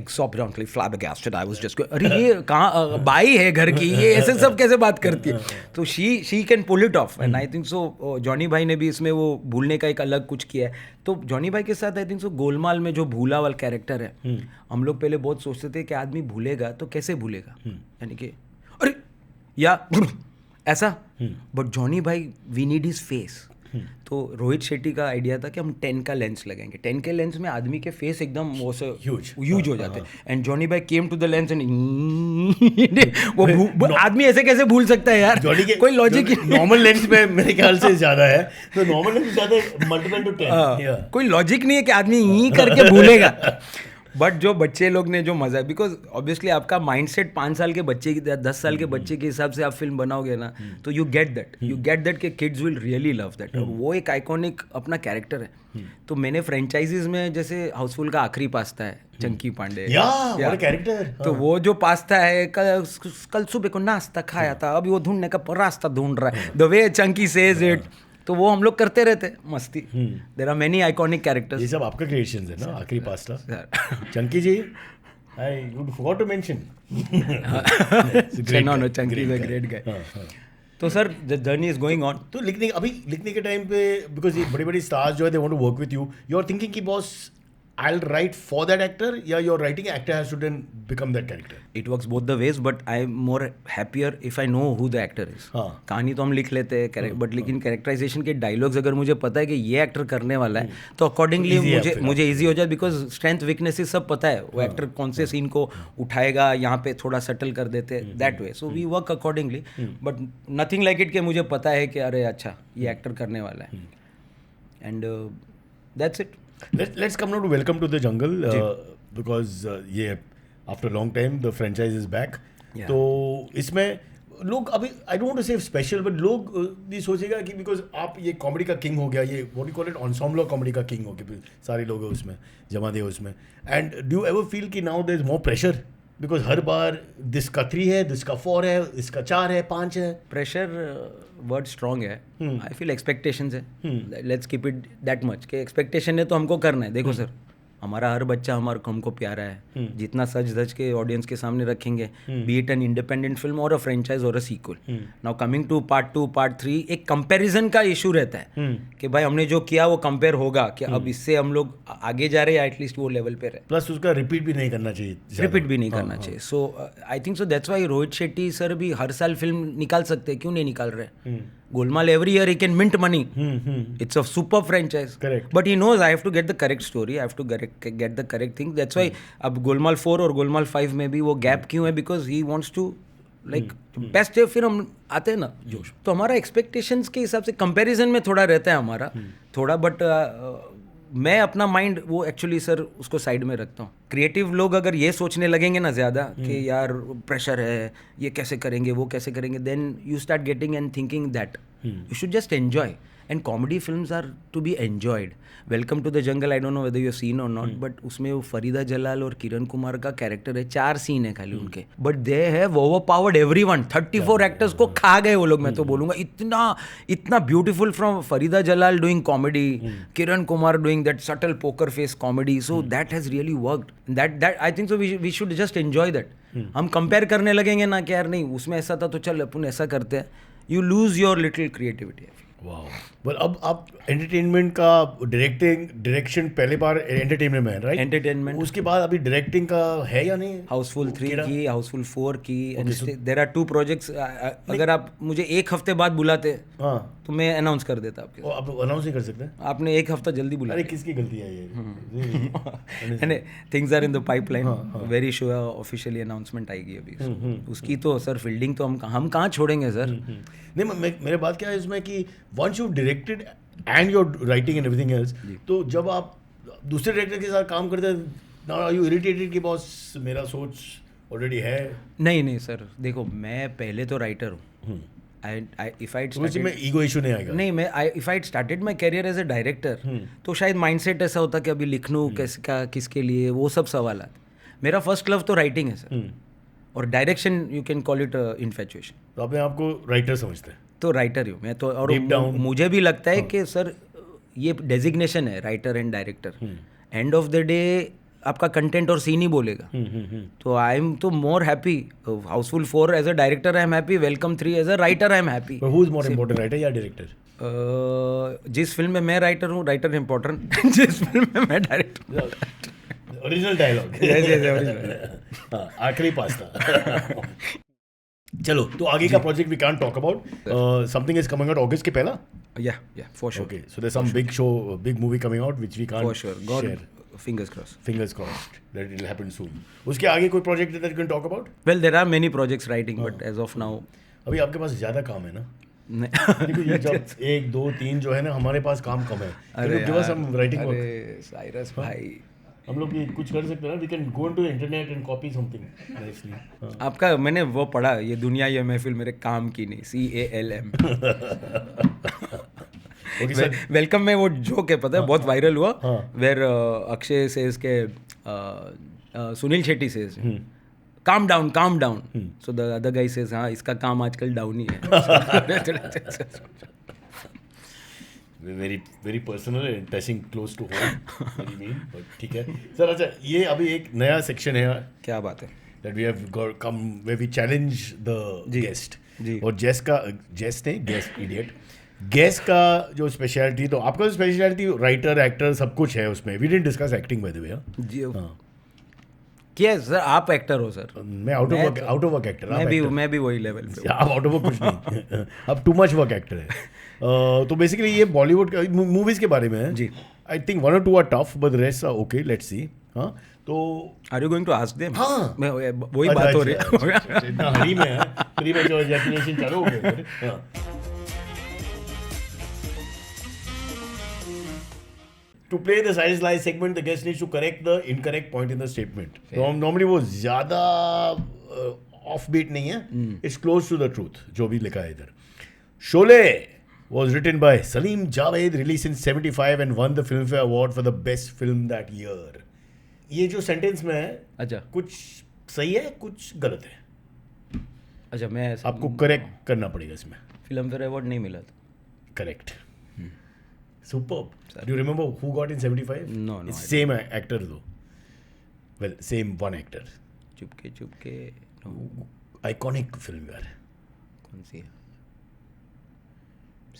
Exorbitantly flabbergasted. I was just going, अरे ये कहाँ बाई है घर की, ये ऐसे सब कैसे बात करती है. तो she can pull it off, and I think so. Johnny भाई ने भी इसमें वो भूलने का एक अलग कुछ किया है. तो जॉनी भाई के साथ आई थिंक सो गोलमाल में जो भूला वाला कैरेक्टर है, हम लोग पहले बहुत सोचते थे कि आदमी भूलेगा तो कैसे भूलेगा, यानी कि अरे या ऐसा. बट जॉनी भाई वी नीड हिज फेस. तो रोहित शेट्टी का आइडिया था कि हम 10 का लेंस लगाएंगे. 10 के लेंस में आदमी के फेस एकदम वो से ह्यूज हो जाते हैं. एंड जॉनी भाई came to the lens and वो आदमी ऐसे कैसे भूल सकता है यार, कोई लॉजिक. नॉर्मल लेंस में मेरे ख्याल से ज्यादा है, तो नॉर्मल लेंस ज्यादा मल्टीपल टू 10. कोई लॉजिक नहीं है कि आदमी यही करके भूलेगा. बट जो बच्चे लोग ने जो मजा, बिकॉज ऑब्वियसली आपका माइंडसेट 5 साल के बच्चे की, 10 साल के बच्चे के हिसाब से आप फिल्म बनाओगे ना, तो यू गेट दैट कि kids will really love that. और वो एक आइकॉनिक अपना कैरेक्टर है. तो मैंने फ्रेंचाइजीज में जैसे हाउसफुल का आखिरी पास्ता है चंकी पांडे, कैरेक्टर. तो वो जो पास्ता है, कल सुबह को नाश्ता खाया था, अभी वो ढूंढने का रास्ता ढूंढ रहा है, the way Chunky says it. तो वो हम लोग करते रहते मस्ती. There are many iconic characters. ये सब आपका क्रिएशंस है ना, Aakhri Pasta. Chunky ji, I would forgot to mention. No Chunky is a great guy. तो sir the journey is going on. तो लिखने के टाइम पे, बिकॉज ये बड़े बड़े स्टार्स जो है they want to work with you, you are thinking कि boss I'll write for that actor, या you're writing actor has to then become that character? It works both the ways, but I'm more happier if I know who the actor is. कहानी तो हम लिख लेते हैं, but लेकिन characterisation के dialogues अगर मुझे पता है कि ये एक्टर करने वाला है, तो अकॉर्डिंगली मुझे ईजी हो जाए, बिकॉज स्ट्रेंथ वीकनेसेस सब पता है, वो एक्टर कौन से सीन को उठाएगा, यहाँ पे थोड़ा सेटल कर देते हैं, that way. So we work accordingly, but nothing like it कि मुझे पता है कि अरे अच्छा ये एक्टर करने वाला है, and that's it. Let's come now to Welcome to the Jungle. Because ये after long time the franchise is back. Yeah. तो इसमें लोग अभी I don't say special but लोग ये सोचेगा कि बिकॉज आप ये कॉमेडी का किंग हो गया, ये what you call it ensemble comedy का किंग हो गया, सारे लोग हैं उसमें जमा दिए उसमें. And do you ever feel कि now there is more pressure because हर बार दिसका 3 है, दिसका 4 है, इसका 4 है, 5 है. प्रेशर वर्ड स्ट्रॉन्ग है. आई फील एक्सपेक्टेशंस है. Let's keep it that much कि एक्सपेक्टेशन है तो हमको करना है. देखो सर, हमारा हर बच्चा हमको प्यारा है. जितना सच धज के ऑडियंस के सामने रखेंगे, be it an independent film or a franchise or a sequel. Now coming to part 2 part 3, एक कंपैरिजन का इशू रहता है कि भाई हमने जो किया वो कंपेयर होगा कि अब इससे हम लोग आगे जा रहे हैं, एटलीस्ट वो लेवल पे रहे. प्लस उसका रिपीट भी नहीं करना चाहिए. रिपीट भी नहीं करना चाहिए. So I think so that's why Rohit Shetty sir भी हर साल फिल्म निकाल सकते हैं. क्यों नहीं निकाल रहे? Golmaal every year he can mint money. It's a super franchise. Correct. But he knows I have to get the correct story. I have to get the correct thing. That's why अब गोलमाल 4 और गोलमाल 5 में भी वो गैप क्यों है? Because he wants to like best है. फिर हम आते हैं ना जोश, तो हमारा एक्सपेक्टेशंस के हिसाब से कंपैरिजन में थोड़ा रहता है हमारा थोड़ा. बट मैं अपना माइंड वो एक्चुअली सर उसको साइड में रखता हूँ. क्रिएटिव लोग अगर ये सोचने लगेंगे ना ज़्यादा कि यार प्रेशर है, ये कैसे करेंगे, वो कैसे करेंगे, then you start getting and thinking that you should just enjoy. And comedy films are to be enjoyed. Welcome to the jungle, I don't know whether you seen or not, but उसमें वो फरीदा जलाल और किरण कुमार का character है. 4 scene है खाली उनके, but they have overpowered everyone. 34 actors को खा गए वो लोग. मैं तो बोलूँगा इतना beautiful, from Farida Jalal doing comedy, Kiran Kumar doing that subtle poker face comedy. So that has really worked. That I think so we should just enjoy that. हम कंपेयर करने लगेंगे ना कि यार नहीं उसमें ऐसा था तो चल अपन ऐसा करते हैं, you lose your little creativity. Wow. But अब आप एंटरटेनमेंट का डायरेक्शन पहले बार एंटरटेनमेंट में है, राइट? एंटरटेनमेंट. उसके बाद अभी डायरेक्टिंग का है या नहीं? हाउसफुल 3 की, हाउसफुल 4 की, एंड देयर आर 2 प्रोजेक्ट्स. अगर आप मुझे 1 हफ्ते बाद बुलाते तो मैं अनाउंस कर देता आपके. आप अनाउंस नहीं कर सकते? आपने 1 हफ्ता जल्दी बुला. अरे किसकी गलती है ये? Things are in the pipeline. Very sure officially announcement आएगी अभी उसकी. तो सर फील्डिंग तो हम कहाँ छोड़ेंगे सर. नहीं, मेरे बात क्या है इसमें कि once you directed and your writing and everything else, तो जब आप दूसरे डायरेक्टर के साथ काम करते हैं, नाउ आर यू इरिटेटेड कि बॉस मेरा सोच ऑलरेडी है? नहीं सर, देखो मैं पहले तो राइटर हूँ. if I'd started, में ईगो इशू नहीं आएगा. नहीं, मैं if I'd started my career as a director, तो शायद माइंडसेट ऐसा होता कि अभी लिख लूँ किसके लिए, वो सब सवाल आते. मेरा फर्स्ट लव तो राइटिंग है सर, और direction you can call it infatuation. तो अपने आप को राइटर समझते हैं? तो राइटर ही हूँ मैं तो. और मुझे भी लगता है कि सर ये डेजिग्नेशन है writer and director. And of the day आपका कंटेंट और सीन ही बोलेगा. तो आई एम तो more happy. Housefull 4 as a director I am happy. Welcome 3 as a writer I am happy. Who is more important, writer या director? जिस film में मैं राइटर हूँ राइटर इम्पोर्टेंट. जिस फिल्म में मैं director. Original dialogue. Aakhri Pasta. चलो, तो आगे का project we can't talk about. Something is coming out अगस्त के पहला. Yeah, for sure. Okay, so there's some big show, big movie coming out which we can't for sure. God, share. fingers crossed. Fingers crossed that it will happen soon. उसके आगे कोई project that you can talk about? Well, there are many projects writing, but as of now, अभी आपके पास ज़्यादा काम है ना? नहीं. ये जब 1, 2, 3 जो है ना, हमारे पास काम कम है. Give us some writing work. अरे साइरस भाई, हम लोग ये कुछ कर सकते हैं ना. We can go into the internet and copy something nicely. आपका मैंने वो पढ़ा, ये दुनिया ये महफिल मेरे काम की नहीं. CALM. वेलकम में वो जोक है, पता है, बहुत वायरल हुआ. वेर अक्षय सेज के Sunil Shetty says calm down. So the other guy says हाँ इसका काम आजकल डाउन ही है. very personal and touching close to home. Very mean, but ठीक है सर. अच्छा, ये अभी एक नया सेक्शन है. क्या बात है. that we have got come where we challenge the guest. जी. और गेस्ट का जो स्पेशलिटी, तो आपका जो स्पेशलिटी राइटर एक्टर सब कुछ है उसमें. We didn't discuss acting by the way. जी क्या सर, आप एक्टर हो सर. मैं आउट ऑफ वर्क एक्टर. मैं भी वही लेवल पे. आप आउट ऑफ वर्क कुछ नहीं. अब टू मच वर्क एक्टर है. तो बेसिकली ये बॉलीवुड मूवीज के बारे में है जी. I think 1 or 2 are tough but rest are okay. Let's see. हाँ, तो are you going to ask them? हाँ, वही बात हो रही है. इतना हरी में है, प्रीमैच्योर एजैकुलेशन चालू हो गया. to play the science lies segment, the guest needs to correct the incorrect point in the statement. So normally वो ज़्यादा offbeat नहीं है. It's close to the truth. जो भी लिखा है इधर. Sholay was written by Salim Javed, released in 75 and won the Filmfare Award for the best film that year. ये जो sentence में है, अच्छा कुछ सही है, कुछ गलत है. अच्छा मैं आपको करेक्ट करना पड़ेगा इसमें. फिल्म फेयर अवार्ड नहीं मिला था. Correct. Superb. Do you remember who got in 75? No, It's I same actor though. Well, same one actor. चुपके Iconic film यार. कौन सी है?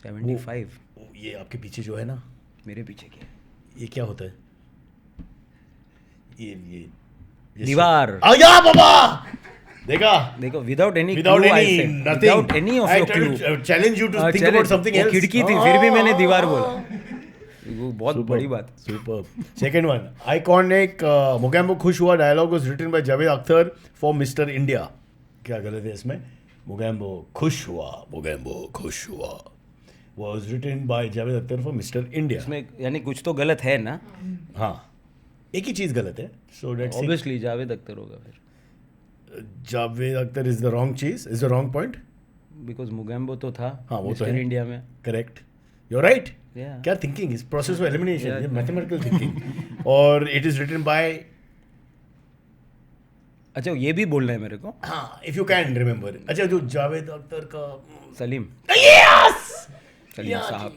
75. ये आपके पीछे जो है ना, मेरे पीछे क्या है? ये क्या होता है? ये दीवार. आया बाबा. देखा? देखो without any Without any nothing. Without any of I your tried clue to challenge you to think about something else. खिड़की थी फिर भी मैंने दीवार बोला. वो बहुत बड़ी बात. Superb. Second one. Iconic Mogambo खुश हुआ dialogue was written by Javed Akhtar for Mr. India. क्या गलत है इसमें? Mogambo खुश हुआ was written by Javed Akhtar for Mr. India. इसमें यानी कुछ तो गलत है ना. हाँ, एक ही चीज गलत है. So that's it. Obviously Javed Akhtar होगा फिर. Javed Akhtar is the wrong cheese. Is the wrong point. Because Mogambo तो था हाँ, वो तो मिस्टर है. इंडिया में. Correct. You're right. Yeah. क्या thinking is process of elimination. Yeah. ये mathematical thinking. और it is written by. अच्छा ये भी बोलना है मेरे को. हाँ, if you can remember. अच्छा जो जावेद अख्तर का. सलीम. Yes. सलीम साहब.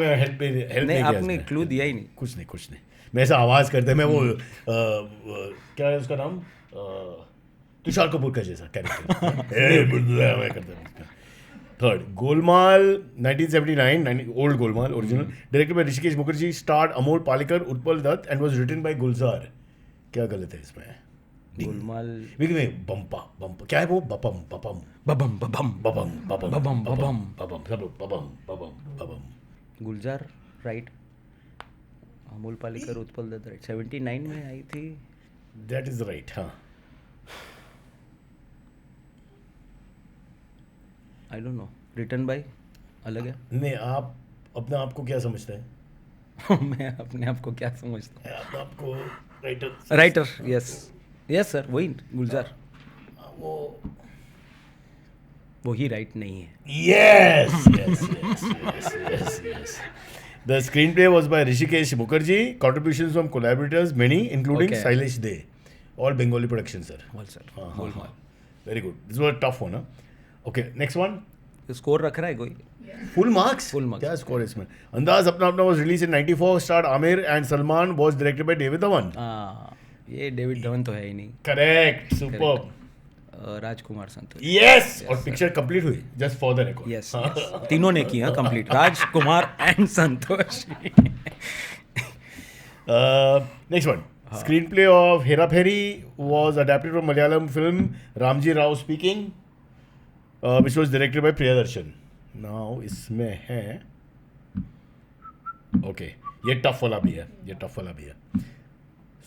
हेल्प नहीं आपने क्लू दिया ही नहीं. कुछ नहीं. मैं ऐसा आवाज करते मैं वो क्या है उसका नाम, तुषार कपूर का जैसा character. Third, Golmaal 1979, old Golmaal original, directed by Hrishikesh Mukherjee, starred Amol Palekar, Utpal Dutt and was written by Gulzar. क्या गलत है इसमें? गोलमाल. बम्पा क्या है वो? बपम बबम गुलजार राइट. अमोल पालेकर उत्पल दत्त राइट. 79 में आई थी. That is right. हाँ, I don't know. Written by अलग है. नहीं, आप अपने आप को क्या समझते हैं? मैं अपने आप को क्या समझता अपने आप को राइटर. हूँ? राइटर. यस सर वही गुलजार. वो ही राइट नहीं है. Yes. The screenplay was by Rishikesh Mukherjee. Contributions from collaborators many, including Okay. Sailesh De. All Bengali production, sir. बोल सर. हाँ. Very good. This was a tough one, huh? Okay, next one. Score रख रहा है कोई. Full marks. Full marks. क्या score है इसमें? अंदाज अपना was released in 94. Starred Amir and Salman. Was directed by David Dhawan. ये डेविड धवन तो है ही नहीं. Correct. Superb. राजकुमार संतोष. Yes. और picture complete हुई. Just for the record. Yes तीनों ने किया complete. Rajkumar and Santosh. Next one. Screenplay of Hera Pheri was adapted from Malayalam film Ramji Rao Speaking, which was directed by Priyadarshan. Now इसमें है. Okay, ये tough वाला भी है.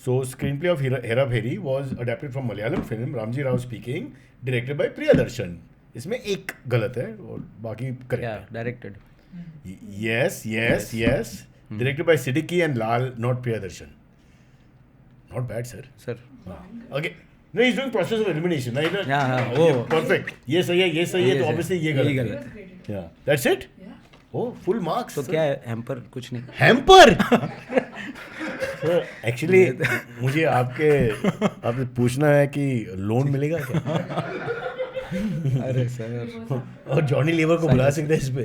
So screenplay of Hera Pheri was adapted from Malayalam film Ramji Rao Speaking, directed by Priyadarshan. इसमें एक गलत है और बाकी correct है. Directed. Yes. Directed by Siddiqui and Lal, not Priyadarshan. Not bad, sir. Sir Okay. No, he's doing process of elimination. Right? हाँ, वो. Perfect. ये सही है तो obviously ये गलत है. Yeah. That's it? Oh, full marks. तो क्या है हैम्पर कुछ नहीं. Hamper? Actually, मुझे आपसे पूछना है कि लोन मिलेगा क्या? अरे सर और जॉनी लीवर को बुला सकते हैं इस पे?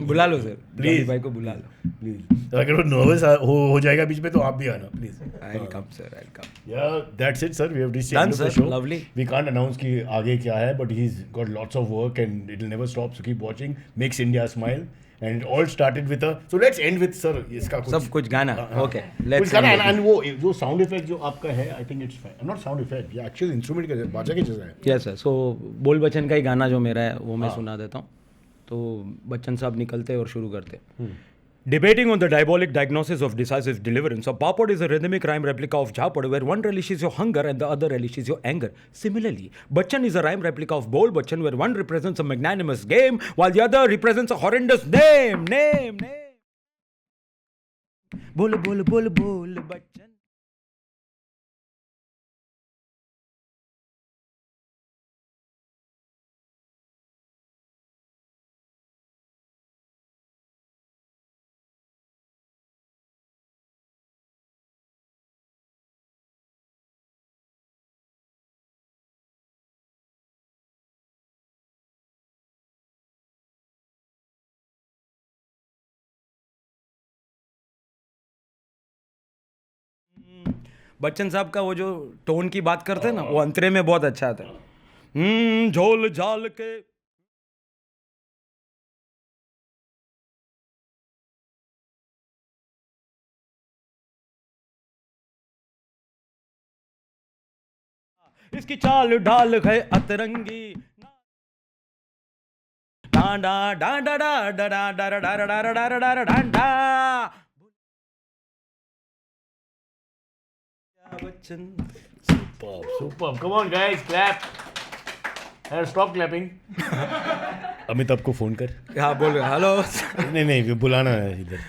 बुला लो सर. Please. भाई को बुला लो. प्लीज. अगर वो नर्वस हो जाएगा बीच में तो आप भी आना please. I come sir. Yeah, that's it, sir. We have reached the Done, end of the sir. show. Lovely. We can't announce कि आगे क्या है, but he's got lots of work and it'll never stop. So keep watching. Makes India smile. And it all started with a. So let's end with sir. इसका कुछ. सब कुछ गाना. Okay कुछ लेट्स. गाना and वो जो sound effect जो आपका है, I think it's fine. Not sound effect. ये actual instrument का बाजा के जैसा है. Yes sir. सो बोल बच्चन का ही गाना जो मेरा है वो मैं सुना देता हूँ. तो बच्चन साहब निकलते और शुरू करते. Debating on the diabolic diagnosis of decisive deliverance, a Papad is a rhythmic rhyme replica of Japad, where one relishes your hunger and the other relishes your anger. Similarly, Bachchan is a rhyme replica of Bol Bachchan, where one represents a magnanimous game, while the other represents a horrendous name. बोल बोल बोल बोल बच्चन। बच्चन साहब का वो जो tone की बात करते हैं ना, वो अंतरे में बहुत अच्छा आता है। झोल झाल के इसकी चाल ढाल है अतरंगी। डांडा डांडा डांडा डांडा डांडा डांडा डांडा डांडा। Bachchan Superb. Come on, guys, clap. And stop clapping. Amitabh को फोन कर। हाँ बोल, हेलो नहीं बुलाना है इधर।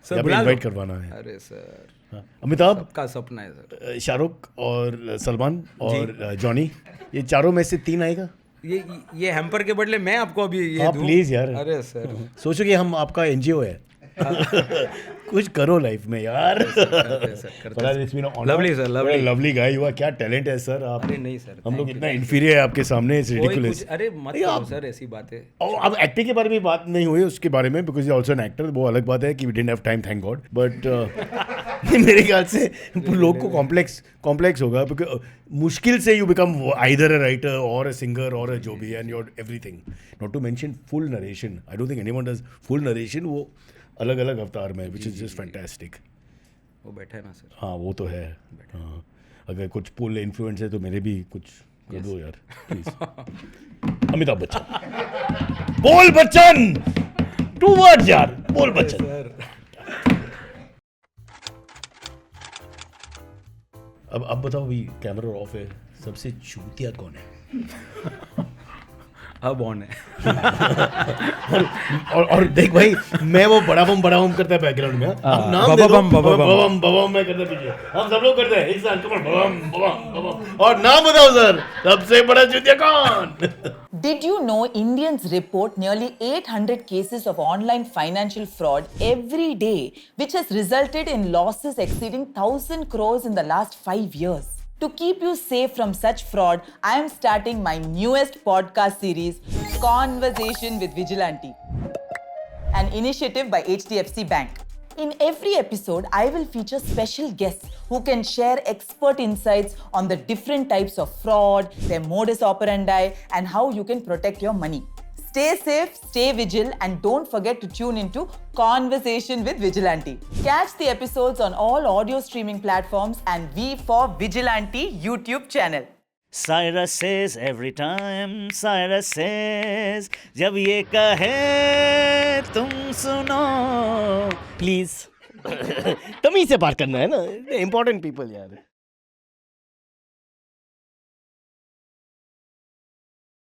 सर बुला इनवाइट करवाना है। अरे सर, हाँ, अमिताभ, सबका सपना है सर। शाहरुख और सलमान और जॉनी, ये चारों में से 3 आएगा। ये हैम्पर के बदले मैं आपको अभी ये हाँ दूं? प्लीज यार। अरे सर, सोचो कि हम आपका एनजीओ है। कुछ करो लाइफ में यार। लवली सर, लवली लवली गाय हुआ, क्या टैलेंट है सर आप। अरे नहीं सर, हम लोग इतना इंफीरियर है आपके सामने, इट्स कोई रिडिकुलस। कुछ, अरे मत करो सर ऐसी बातें। और अब एक्टिंग के बारे में बात नहीं हुई उसके बारे में, बिकॉज ऑल्सो एन एक्टर, वो अलग बात है कि we didn't have time, thank God. But मेरे ख्याल से लोग को कॉम्प्लेक्स होगा, बिकॉज मुश्किल से you become either a writer or a singer or a जो भी, and your everything, not to mention full narration. I don't think anyone does full narration, वो अलग अलग अवतार में, विच इज जस्ट फैंटास्टिक। वो बैठा है ना सर। हाँ वो तो है। हाँ, अगर कुछ पुल इन्फ्लुएंस है तो मेरे भी कुछ कर दो यार प्लीज। अमिताभ बच्चन, बोल बच्चन, 2 वर्ड्स यार, बोल बच्चन। सर अब बताओ, भी कैमरा ऑफ है, सबसे चूतिया कौन है? अब ऑन है। और देख भाई, मैं वो बड़ा बम करता है बैकग्राउंड में। अब नाम दे दो, बम मैं करता पीछे, हम सब लोग करते हैं एक साथ। कम ऑन, बम। और नाम बताओ सर, सबसे बड़ा चूतिया कौन? Did you know Indians report nearly 800 cases of online financial fraud every day, which has resulted in losses exceeding 1,000 crores in the last 5 years? To keep you safe from such fraud, I am starting my newest podcast series, Conversation with Vigilante, an initiative by HDFC Bank. In every episode, I will feature special guests who can share expert insights on the different types of fraud, their modus operandi, and how you can protect your money. Stay safe, stay vigilant, and don't forget to tune into Conversation with Vigilante. Catch the episodes on all audio streaming platforms and V for Vigilante YouTube channel. Cyrus says every time, Cyrus says, जब ये कहे तुम सुनो, please तमीज से बात करना है ना, इम्पोर्टेंट पीपल यार।